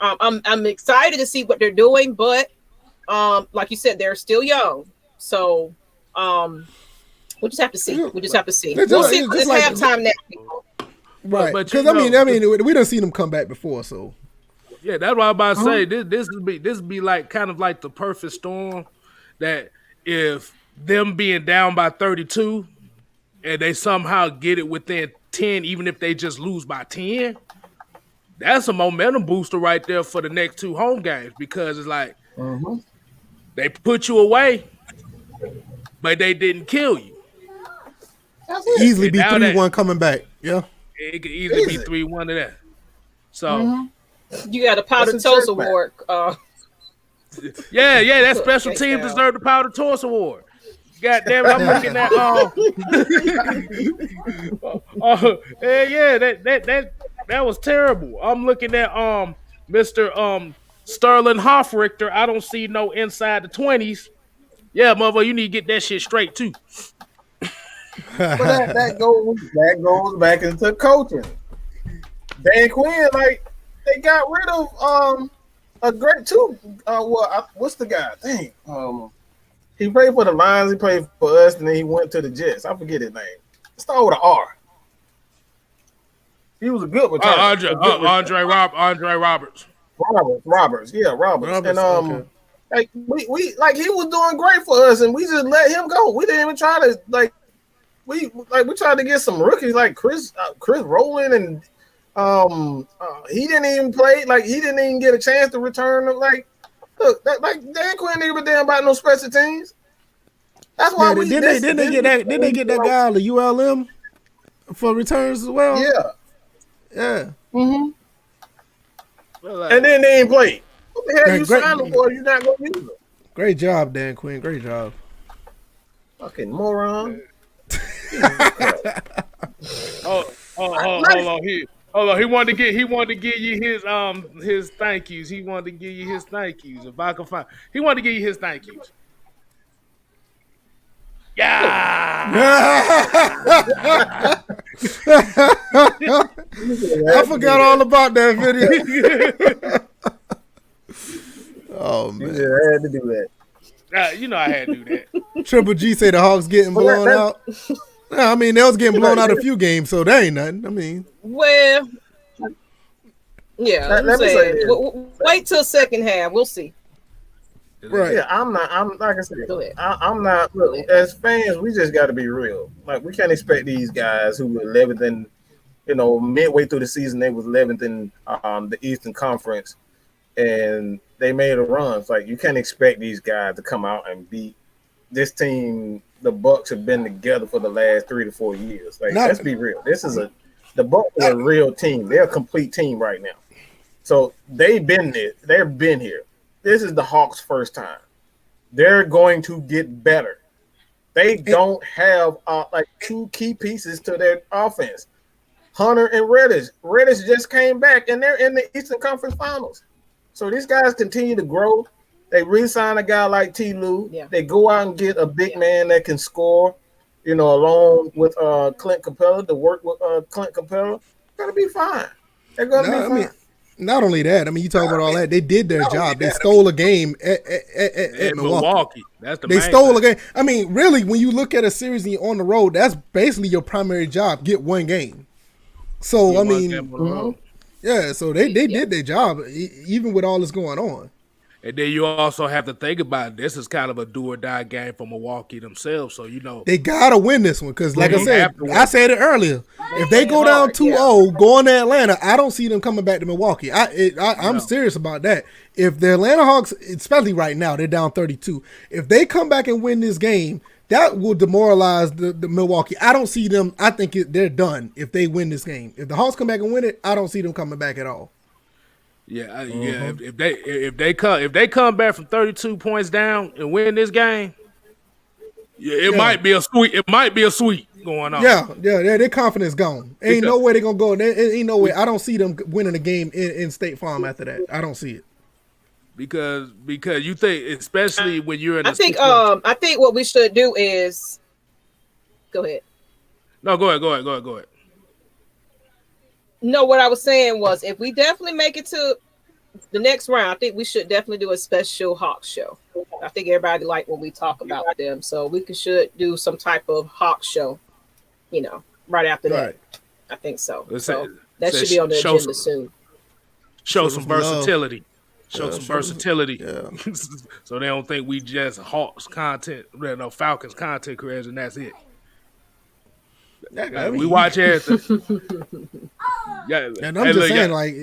I'm excited to see what they're doing, but like you said, they're still young. So we'll just have to see. We'll see. We'll see. It's like, halftime now. Right. Because I mean, we done seen them come back before, so. Yeah, that's what I was about to say. This be like kind of like the perfect storm that if them being down by 32 and they somehow get it within 10, even if they just lose by 10, that's a momentum booster right there for the next 2 home games because it's like they put you away, but they didn't kill you. Easily be 3-1 coming back. Yeah. It could easily be 3-1 to that. So you got a Powder Toast Award. Yeah, that special team deserved the Powder Toast Award. God damn it, I'm looking at that was terrible. I'm looking at Mr. Sterling Hoffrichter. I don't see no inside the 20s. Yeah, mother, you need to get that shit straight too. But that goes back into coaching. Dan Quinn, like they got rid of a great too. What's the guy? Dang. He played for the Lions. He played for us, and then he went to the Jets. I forget his name. Start with an R. He was a good returner. Andre Roberts. Roberts. Yeah, Roberts. And like we like he was doing great for us, and we just let him go. We didn't even try to we tried to get some rookies like Chris Rowland, and he didn't even play. Like he didn't even get a chance to return. Like look, like Dan Quinn didn't give a damn about no special teams. That's why didn't they get that guy the ULM for returns as well? Yeah. Mm-hmm. And then they ain't played. What the hell you signed him for? You're not gonna use him. Great job, Dan Quinn. Great job. Fucking moron. Hold on. He wanted to give you his thank yous. He wanted to give you his thank yous. If I can find, he wanted to give you his thank yous. Yeah. I forgot all about that video. Oh man, I had to do that. I had to do that. Triple G say the Hawks getting blown out. I mean, they was getting blown out a few games, so that ain't nothing. I mean, well, yeah. Wait till second half. We'll see. Right. Yeah, I'm like I said, I'm not. Look, as fans, we just got to be real. Like we can't expect these guys who were 11th and midway through the season they was 11th in the Eastern Conference, and they made a run. It's like you can't expect these guys to come out and beat this team. The Bucks have been together for the last 3 to 4 years. Like let's be real. This is The Bucks are a real team. They're a complete team right now. So they've been there. They've been here. This is the Hawks' first time. They're going to get better. They don't have like two key pieces to their offense. Hunter and Reddish. Reddish just came back, and they're in the Eastern Conference Finals. So these guys continue to grow. They re-sign a guy like T. Lue. Yeah. They go out and get a big man that can score, along with Clint Capella, to work with Clint Capella. They're going to be fine. They're going to be fine. I mean, not only that, you talk about all that. They did their job. They stole a game at Milwaukee. That's the They stole a game. I mean, really, when you look at a series and you're on the road, that's basically your primary job. Get one game. So, yeah, so they did their job, even with all this going on. And then you also have to think about it. This is kind of a do or die game for Milwaukee themselves. So, they got to win this one because, like I said it earlier, if they go down 2-0, going to Atlanta, I don't see them coming back to Milwaukee. I'm serious about that. If the Atlanta Hawks, especially right now, they're down 32. If they come back and win this game, that will demoralize the Milwaukee. I don't see them. I think they're done if they win this game. If the Hawks come back and win it, I don't see them coming back at all. Yeah, yeah. If they come back from 32 points down and win this game, it might be a sweep. It might be a sweep going on. Yeah. Their confidence gone. Ain't no way they're gonna go. Ain't no way. I don't see them winning a game in State Farm after that. I don't see it. Because you think, especially when you're in. I think what we should do is go ahead. No, go ahead. No, what I was saying was if we definitely make it to the next round, I think we should definitely do a special Hawks show. I think everybody like when we talk about them, so we should do some type of Hawks show, right after that. Right. I think so. So that should be on the agenda soon. Show some versatility. Show some versatility. Yeah. So they don't think we just Hawks content, Falcons content creators, and that's it. We watch everything. And I'm just saying, like,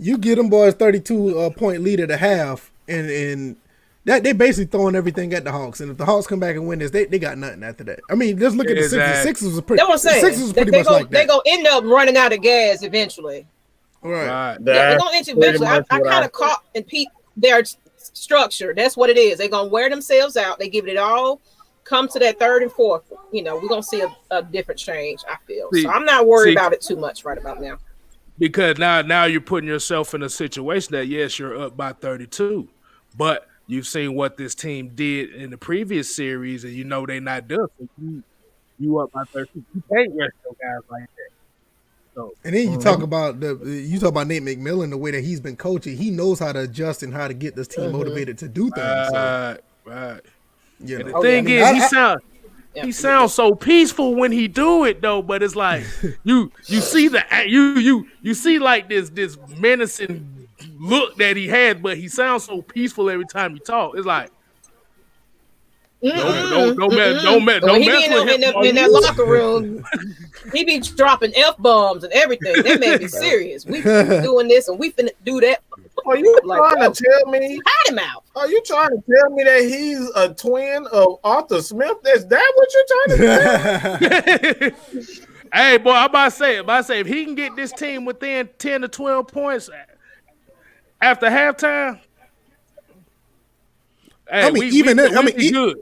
you get them boys 32 point lead at a half, and that they basically throwing everything at the Hawks. And if the Hawks come back and win this, they got nothing after that. I mean, just look at the Sixers. Sixers was pretty. Sixers was pretty much like that. They're gonna end up running out of gas eventually. Right. Yeah, they're gonna end eventually. I kind of caught and peeped their structure. That's what it is. They're gonna wear themselves out. They give it all. Come to that third and fourth, we're gonna see a different change. I feel so. I'm not worried about it too much right about now. Because now you're putting yourself in a situation that yes, you're up by 32, but you've seen what this team did in the previous series, and they're not done. So you up by 32. You can't rest your guys like that. So, and then you talk about Nate McMillan, the way that he's been coaching. He knows how to adjust and how to get this team motivated to do things. Right. And the thing is, he sounds so peaceful when he do it though. But it's like you see you see like this menacing look that he had, but he sounds so peaceful every time he talk. It's like don't mess with him. In that locker room, he be dropping F-bombs and everything. That man be serious. We doing this and we finna do that. Are you trying to tell me? Hide him out. Are you trying to tell me that he's a twin of Arthur Smith? Is that what you're trying to say? Hey, boy, I'm about to say, if he can get this team within 10 to 12 points after halftime, hey, good.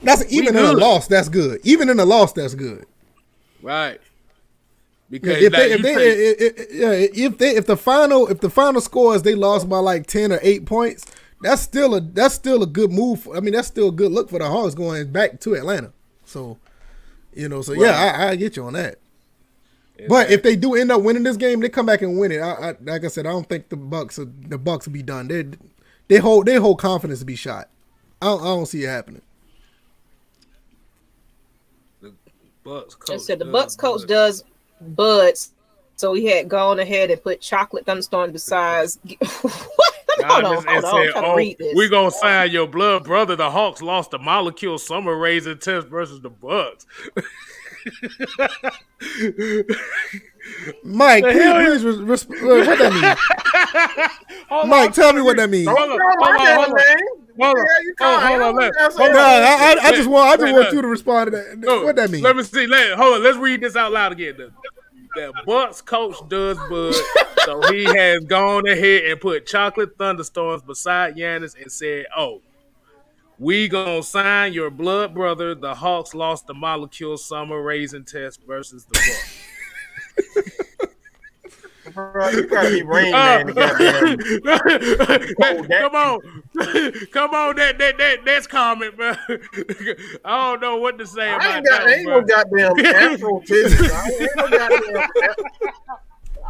That's even in a loss. That's good. Even in a loss, that's good. Right. Because if the final score is they lost by like 10 or 8 points, that's still a good move. That's still a good look for the Hawks going back to Atlanta. So, I get you on that. Exactly. But if they do end up winning this game, they come back and win it. Like I said, I don't think the Bucks will be done. Their whole confidence to be shot. I don't see it happening. The Bucks coach. The Bucks coach does buds, so he had gone ahead and put chocolate thunderstorms besides. What? Hold on. I'm trying to read this. We're gonna sign your blood brother. The Hawks lost the molecule summer raising test versus the Bucks. Mike, please what that mean? Mike, tell me what that means. Hold on. I just want you to respond to that. What that mean? Let me see. Hold on. Let's read this out loud again. that Bucks coach does Bud, so he has gone ahead and put chocolate thunderstorms beside Giannis and said, "Oh, we gonna sign your blood brother. The Hawks lost the molecule summer raisin test versus the Bucks." Bro, you gotta be Rain Man to goddamn. Come on, that's comment, bro. I don't know what to say about that. Ain't no goddamn Afro physics.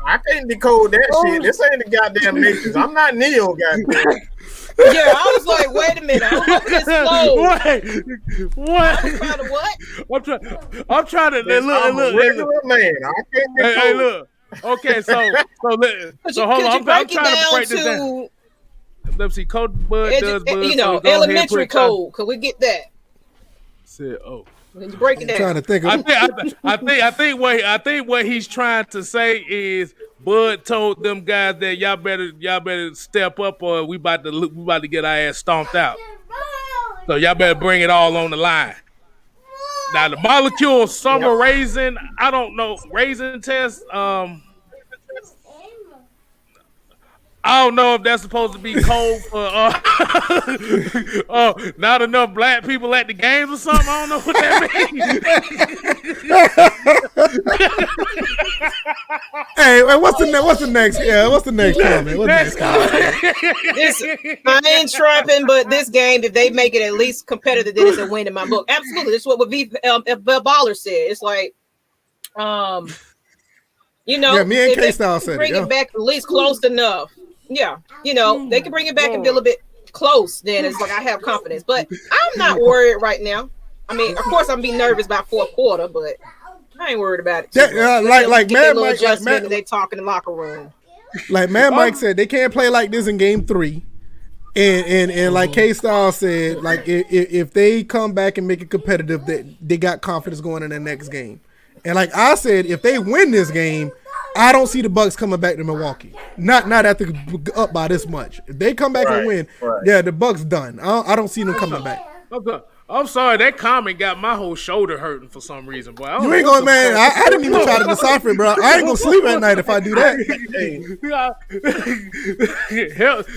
I can't decode that shit. This ain't the goddamn nations. I'm not Neo, goddamn. Yeah, I was like, wait a minute, I'm hoping it's slow. What? I'm trying to look. Regular man. I can't decode. Hey, look. Okay, so hold on. I'm trying to break this down. Let's see. Coach Bud does Bud. Elementary code. Could we get that? Said, oh. When you break it down. I'm trying to think of I think what he's trying to say is Bud told them guys that y'all better step up or we about to get our ass stomped out. So y'all better bring it all on the line. Now the molecule summer raisin, I don't know, raisin test. I don't know if that's supposed to be cold for not enough black people at the games or something. I don't know what that means. Hey, what's the next? Yeah, what's the next comment? What's the next comment? I ain't trapping, but this game, if they make it at least competitive, then it's a win in my book. Absolutely, this is what Baller said. It's like, me and Kstlyz said bring it back at least close enough. Yeah, they can bring it back and be a little bit close. Then it's like I have confidence, but I'm not worried right now. I mean, of course, I'm be nervous about fourth quarter, but I ain't worried about it. Like Mad Mike, they talk in the locker room. Like Mad Mike said, they can't play like this in Game 3, and like Kstlyz said, like if they come back and make it competitive, they got confidence going in the next game. And like I said, if they win this game, I don't see the Bucks coming back to Milwaukee. Not after up by this much. If they come back and win, yeah, the Bucks done. I don't see them coming back. Okay. I'm sorry, that comment got my whole shoulder hurting for some reason, boy. You ain't going, man. I didn't even try to decipher it, bro. I ain't gonna sleep at night if I do that.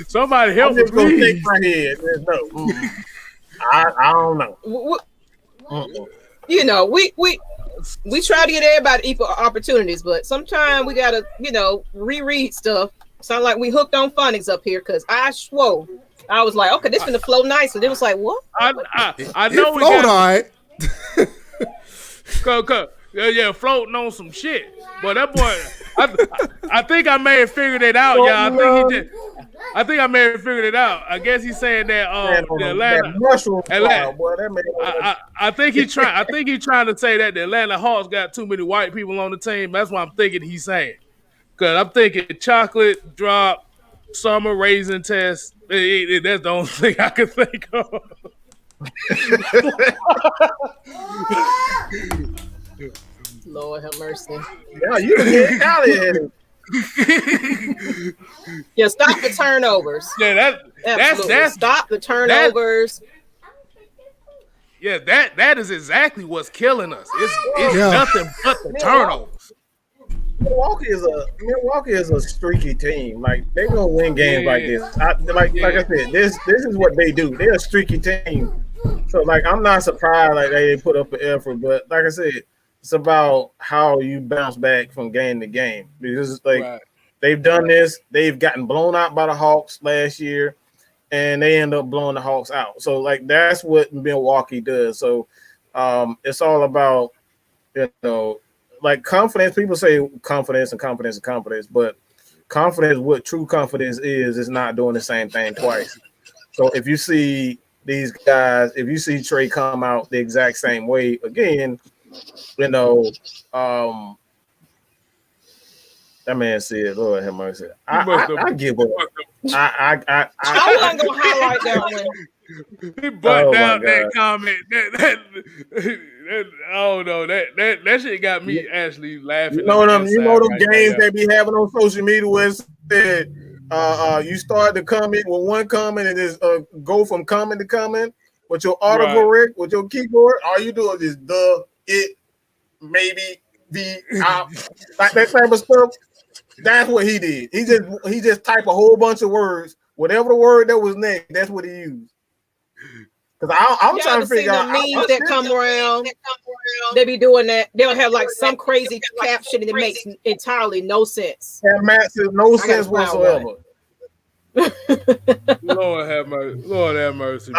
Somebody help me, please. Take my head. No. I don't know. We try to get everybody equal opportunities, but sometimes we gotta, reread stuff. Sound like we hooked on phonics up here, because I swore. I was like, okay, this finna flow nice. And it was like, what? I know it flowed all right. Yeah, floating on some shit. But that boy, I think I may have figured it out, y'all. I think I may have figured it out. I guess he's saying that the Atlanta. I think he's trying to say that the Atlanta Hawks got too many white people on the team. That's what I'm thinking he's saying. Because I'm thinking chocolate drop, summer raisin test. That's the only thing I can think of. Lord have mercy. Yeah, you can get out of here. Yeah, stop the turnovers. Yeah, that's stop the turnovers. That is exactly what's killing us. It's nothing but the turnovers. Milwaukee is a streaky team. Like they're gonna win games like this. Like I said, this is what they do. They're a streaky team. So like I'm not surprised like they put up an effort, but like I said, it's about how you bounce back from game to game. Because they've done this. They've gotten blown out by the Hawks last year, and they end up blowing the Hawks out. So like that's what Milwaukee does. So it's all about like confidence. People say confidence, but confidence, what true confidence is not doing the same thing twice. So if you see these guys, if you see Trey come out the exact same way again, that man said, Lord have mercy. I give up. I wasn't gonna highlight that one. He butt down that comment. That shit got me actually laughing. You know them games they be having on social media where it said you start the comment with one comment and just go from comment to comment with your autocorrect, with your keyboard. All you do is just it, maybe. like that type of stuff. That's what he did. He just typed a whole bunch of words. Whatever the word that was next, that's what he used. Because I'm trying to figure out memes that come around. They be doing that. They'll have like some crazy caption and it makes entirely no sense. And Matt says no sense whatsoever. Lord have mercy. Lord have mercy.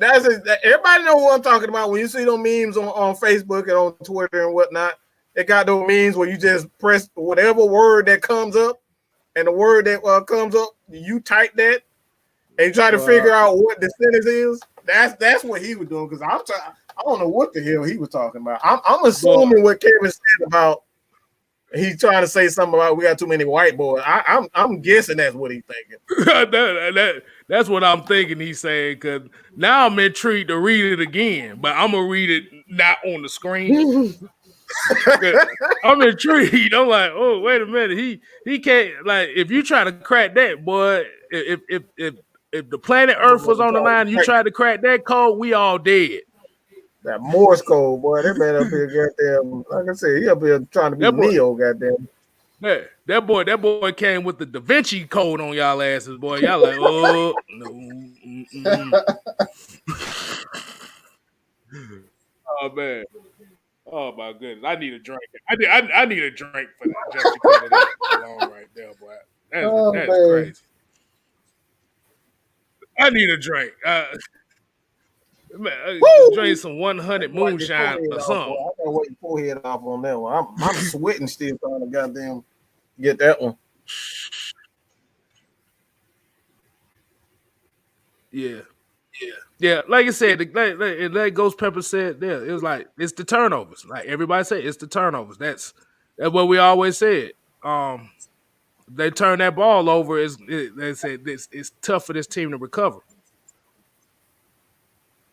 Everybody know what I'm talking about. When you see those memes on Facebook and on Twitter and whatnot, they got those memes where you just press whatever word that comes up, and the word that comes up, you type that and you try to figure out what the sentence is. That's what he was doing, because I don't know what the hell he was talking about. I'm assuming what Kevin said about he's trying to say something about we got too many white boys. I'm guessing that's what he's thinking. That's what I'm thinking he's saying, because now I'm intrigued to read it again, but I'm gonna read it not on the screen. I'm intrigued. I'm like, oh, wait a minute. He can't, like, if you try to crack that, boy, if the planet Earth was on the line and you tried to crack that code, we all dead. That Morse code, boy, that man up here, goddamn, like I said, he up here trying to be Neo, goddamn. Yeah, that boy came with the Da Vinci code on y'all asses, boy. Y'all like, oh no. Oh man. Oh my goodness. I need a drink. I need a drink for that just to cut it up alone right there, boy. That's crazy. I need a drink. Drink some 100 moonshine or something. I gotta wait your forehead off on that one. I'm sweating still trying to goddamn get that one. Yeah. Like I said, like Ghost Pepper said there, it was like it's the turnovers. Like everybody said, it's the turnovers. That's what we always said. They turn that ball over. They said it's tough for this team to recover.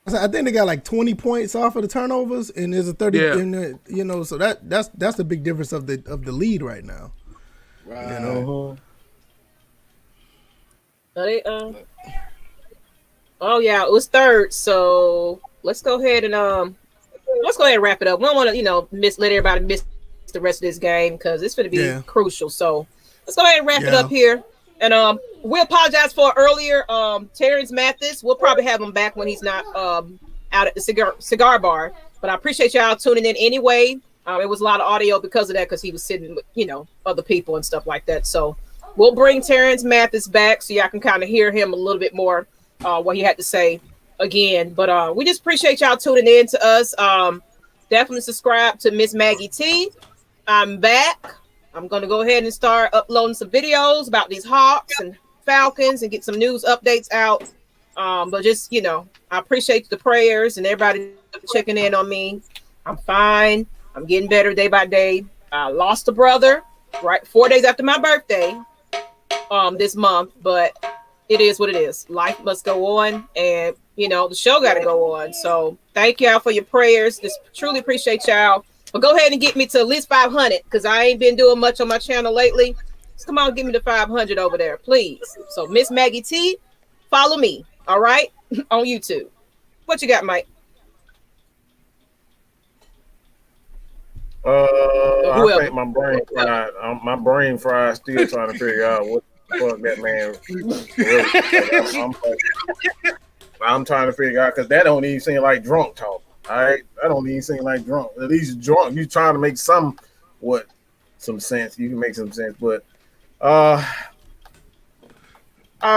I think they got like 20 points off of the turnovers, and there's a 30. Yeah. So that's the big difference of the lead right now. Right. Oh yeah, it was third. So let's go ahead and wrap it up. We don't want to let everybody miss the rest of this game because it's going to be crucial. So let's go ahead and wrap it up here. And we apologize for earlier. Terance Mathis, we'll probably have him back when he's not out at the cigar bar. But I appreciate y'all tuning in anyway. It was a lot of audio because of that, because he was sitting with other people and stuff like that. So we'll bring Terance Mathis back so y'all can kind of hear him a little bit more what he had to say again. But we just appreciate y'all tuning in to us. Definitely subscribe to Miss Maggie T. I'm back. I'm going to go ahead and start uploading some videos about these Hawks and Falcons and get some news updates out. But just, I appreciate the prayers and everybody checking in on me. I'm fine. I'm getting better day by day. I lost a brother 4 days after my birthday this month, but it is what it is. Life must go on, and, the show got to go on. So thank y'all for your prayers. Just truly appreciate y'all. But go ahead and get me to at least 500, because I ain't been doing much on my channel lately. So come on, give me the 500 over there, please. So Miss Maggie T, follow me, all right, on YouTube. What you got, Mike? I think my brain fried. My brain fried. Still trying to figure out what the fuck that man. I'm trying to figure out, because that don't even seem like drunk talk. All right, that don't even seem like drunk. At least drunk, you trying to make some sense. You can make some sense, but I'll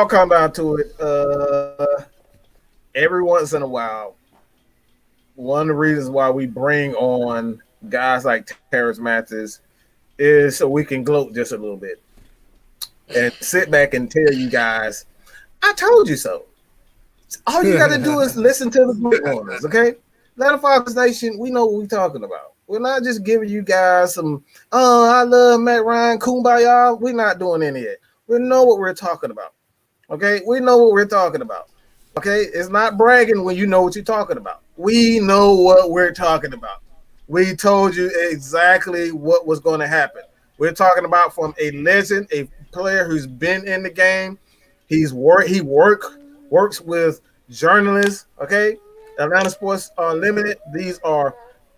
come down to it. Every once in a while, one of the reasons why we bring on guys like Terance Mathis is so we can gloat just a little bit and sit back and tell you guys, I told you so. All you got to do is listen to the good ones, okay? Falcons Nation, we know what we're talking about. We're not just giving you guys some, I love Matt Ryan, kumbaya. We're not doing any of it. We know what we're talking about, okay? We know what we're talking about, okay? It's not bragging when you know what you're talking about. We know what we're talking about. We told you exactly what was going to happen. We're talking about from a legend, a player who's been in the game. He works with journalists, okay? Atlanta Sports Unlimited. These are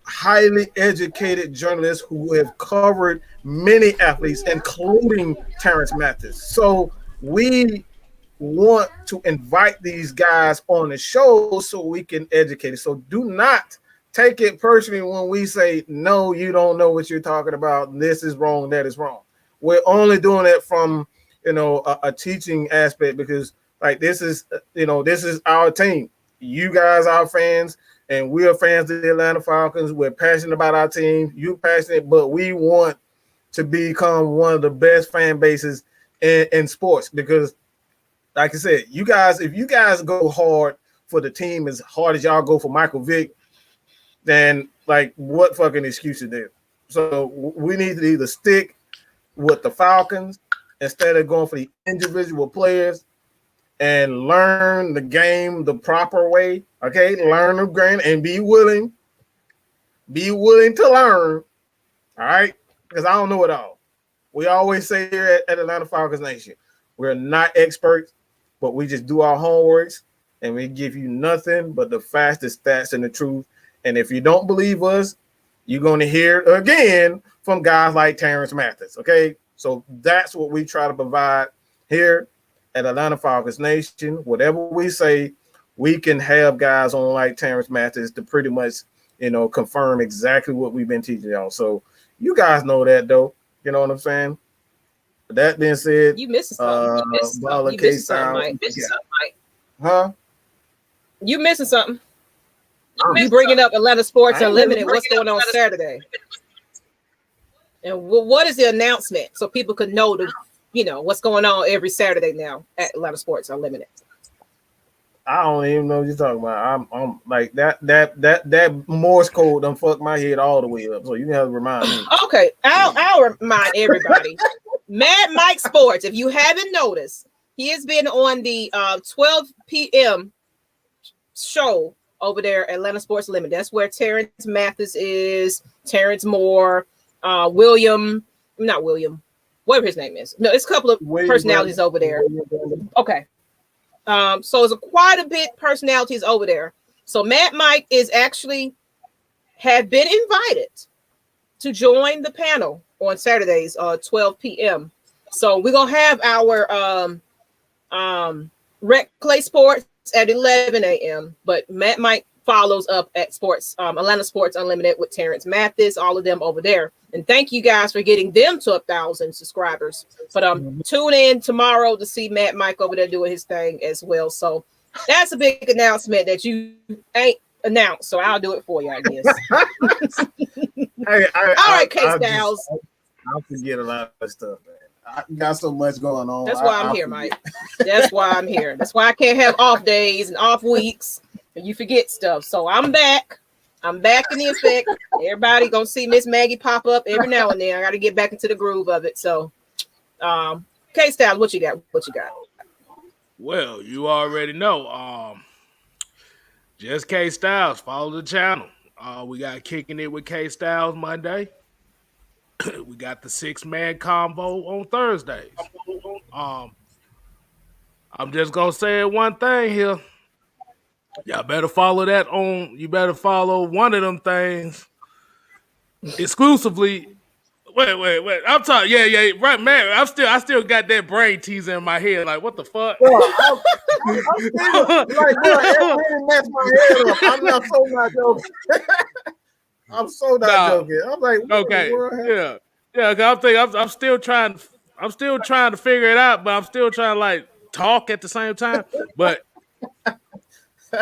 highly educated journalists who have covered many athletes, including Terance Mathis. So we want to invite these guys on the show so we can educate it. So do not take it personally when we say, no, you don't know what you're talking about. This is wrong. That is wrong. We're only doing it from, a teaching aspect, because like, this is our team. You guys are fans, and we are fans of the Atlanta Falcons. We're passionate about our team. You're passionate, but we want to become one of the best fan bases in sports, because like I said, you guys, if you guys go hard for the team as hard as y'all go for Michael Vick, then like, what fucking excuse is there? So we need to either stick with the Falcons instead of going for the individual players and learn the game the proper way. Okay, learn the game and be willing to learn. All right, because I don't know it all. We always say here at Atlanta Falcons Nation, we're not experts, but we just do our homeworks, and we give you nothing but the fastest stats and the truth. And if you don't believe us, you're going to hear it again from guys like Terance Mathis. Okay, so that's what we try to provide here at Atlanta Falcons Nation. Whatever we say, we can have guys on like Terance Mathis to pretty much, confirm exactly what we've been teaching y'all. So you guys know that, though. You know what I'm saying? That being said, you missing something. You missing something, Mike. Huh? You missing something. You bringing up Atlanta Sports Unlimited. What's going on Saturday? And what is the announcement so people could know what's going on every Saturday now at Atlanta Sports Unlimited? I don't even know what you're talking about. I'm like that Morse code done fucked my head all the way up. So you have to remind me. Okay, I'll remind everybody. Mad Mike Sports, if you haven't noticed, he has been on the 12 p.m. show over there at Atlanta Sports Limited. That's where Terance Mathis is, Terrence Moore, whatever his name is. No, it's a couple of personalities over there. Okay. So it's quite a bit personalities over there. So Mad Mike is actually have been invited to join the panel on Saturdays, 12 p.m. So we're gonna have our Rec Clay Sports at 11 a.m. But Mad Mike follows up at Atlanta Sports Unlimited with Terance Mathis, all of them over there. And thank you guys for getting them to 1,000 subscribers. But tune in tomorrow to see Mad Mike over there doing his thing as well. So that's a big announcement that you ain't announced. So I'll do it for you, I guess. All right, KSTYLZ. I forget a lot of stuff, man. I got so much going on. That's why I'm here, Mike. That's why I'm here. That's why I can't have off days and off weeks and you forget stuff. So I'm back. I'm back in the effect. Everybody gonna see Miss Maggie pop up every now and then. I got to get back into the groove of it. So, KSTYLZ, what you got? What you got? Well, you already know. Just KSTYLZ. Follow the channel. We got Kicking It with KSTYLZ Monday. We got the 6-man combo on Thursdays. I'm just gonna say one thing here. Y'all better follow that on. You better follow one of them things exclusively. Wait. I'm talking. Yeah. Right, man. I still got that brain teaser in my head. Like, what the fuck? I'm not joking. I'm so not joking. I'm like, okay, yeah. I'm still trying to figure it out, but I'm still trying to like talk at the same time.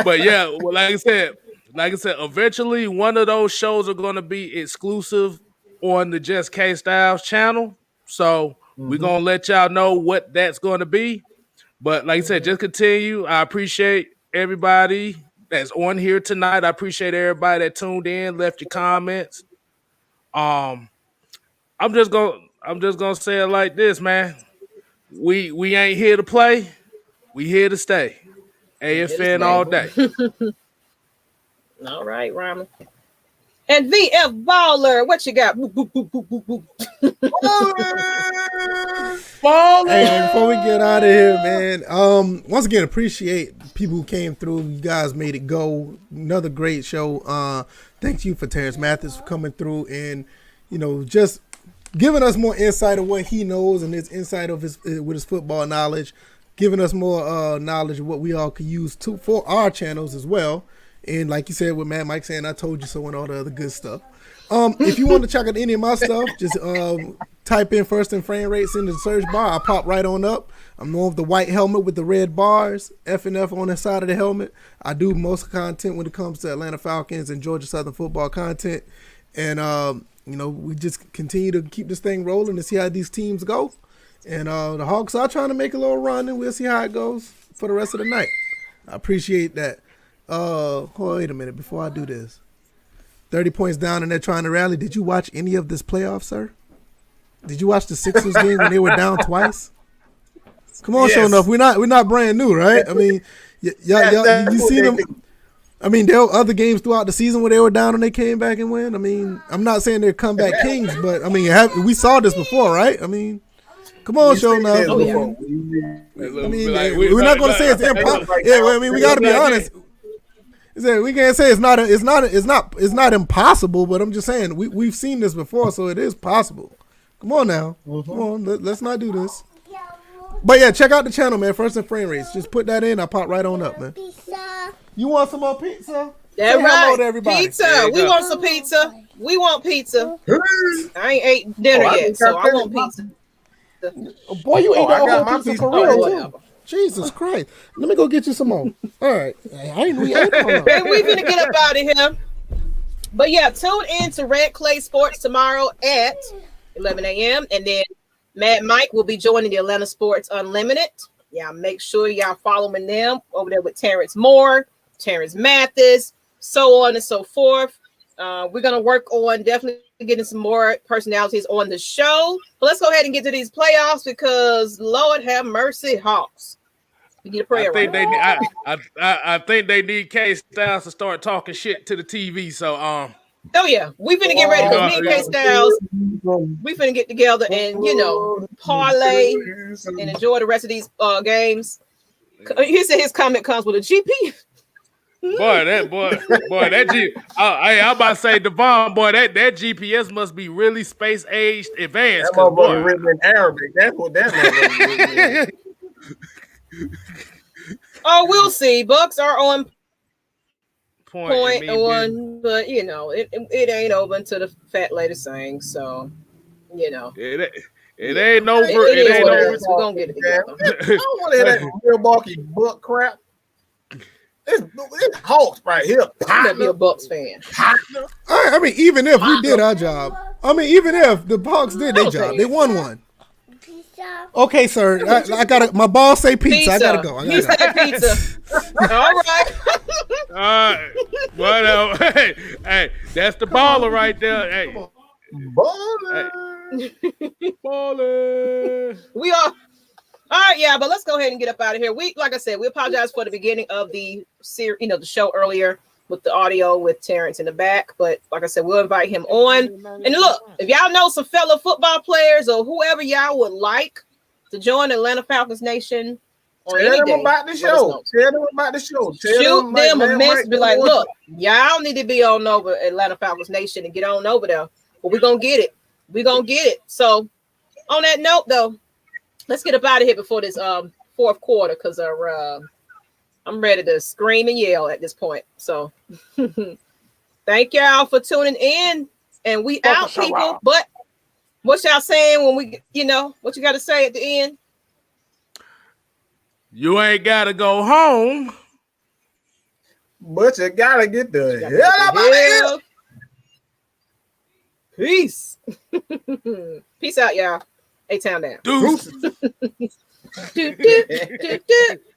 But yeah, well, like I said, eventually one of those shows are going to be exclusive on the Just KSTYLZ channel. So we're gonna let y'all know what that's going to be. But like I said, just continue. I appreciate everybody that's on here tonight. I appreciate everybody that tuned in, left your comments. I'm just gonna say it like this, man. We ain't here to play. We here to stay. AFN all day. All right, Rama. And VF Baller, what you got? Boop, boop, boop, boop, boop, boop. Hey, before we get out of here, man, once again, appreciate people who came through. You guys made it go. Another great show. Thank you for Terance Mathis for coming through and, just giving us more insight of what he knows and his insight of with his football knowledge, giving us more knowledge of what we all could use for our channels as well. And like you said with Matt Mike saying, I told you so and all the other good stuff. If you want to check out any of my stuff, just type in First and Frame Rates in the search bar. I pop right on up. I'm the one with the white helmet with the red bars, F&F on the side of the helmet. I do most content when it comes to Atlanta Falcons and Georgia Southern football content. And, we just continue to keep this thing rolling and see how these teams go. And the Hawks are trying to make a little run, and we'll see how it goes for the rest of the night. I appreciate that. Wait a minute before I do this. 30 points down and they're trying to rally. Did you watch any of this playoff, sir? Did you watch the Sixers game when they were down twice? Come on, Show enough. We're not brand new, right? I mean, you see them. I mean, there were other games throughout the season where they were down and they came back and win. I mean, I'm not saying they're comeback kings, but I mean, we saw this before, right? I mean, come on, Show enough. Oh, yeah. I mean, we're not going to say it's impossible. Yeah, I mean, we got to be honest. We can't say it's not impossible, but I'm just saying we've seen this before, so it is possible. Come on now, come on, let's not do this. But yeah, check out the channel, man. First and Frame Rates. Just put that in. I pop right on up, man. Pizza. You want some more pizza? That's right. Hello to everybody. Pizza. We want some pizza. We want pizza. I ain't ate dinner yet, so I want pizza. Boy, you ate that whole pizza for real, whatever. Jesus Christ. Let me go get you some more. All right. I ain't really ate And we finna get up out of here. But yeah, tune in to Red Clay Sports tomorrow at 11 a.m. And then Mad Mike will be joining the Atlanta Sports Unlimited. Yeah, make sure y'all following them over there with Terrence Moore, Terance Mathis, so on and so forth. We're going to work on definitely getting some more personalities on the show. But let's go ahead and get to these playoffs because Lord have mercy, Hawks. We need a prayer. I think they need KSTYLZ to start talking shit to the TV. So oh yeah, we finna get ready because me and KSTYLZ, we finna get together and parlay and enjoy the rest of these games. He said his comment comes with a GP. I'm about to say, Devon, boy, that GPS must be really space aged advanced. That motherfucker written in Arabic. That's what that motherfucker is. Oh, we'll see. Bucks are on point on, but it ain't over until the fat lady sings. So, it ain't over. It ain't over. We're gonna get it together. I don't want to hear that real bulky buck crap. It's Hawks right here. I'm gonna be a Bucks fan. I mean, even if we did our job, even if the Hawks did their job, they won one. Okay, sir. I gotta. My boss say pizza. I gotta go. He said pizza. All right. Well, hey, that's the baller right there. Hey, baller. We are. All right, yeah, but let's go ahead and get up out of here. Like I said, we apologize for the beginning of the series, the show earlier with the audio with Terance in the back. But like I said, we'll invite him on. And look, if y'all know some fellow football players or whoever y'all would like to join Atlanta Falcons Nation on any day, about the show. Tell them about the show. Shoot them a message. Be like, look, y'all need to be on over Atlanta Falcons Nation and get on over there. But we're going to get it. We're going to get it. So on that note, though, let's get up out of here before this fourth quarter because I'm ready to scream and yell at this point. So thank y'all for tuning in. And we out, people. But what y'all saying when we, what you got to say at the end? You ain't got to go home. But you got to get the hell out of here. Peace. Peace out, y'all. A-Town down. Deuce.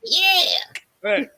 Yeah. Hey.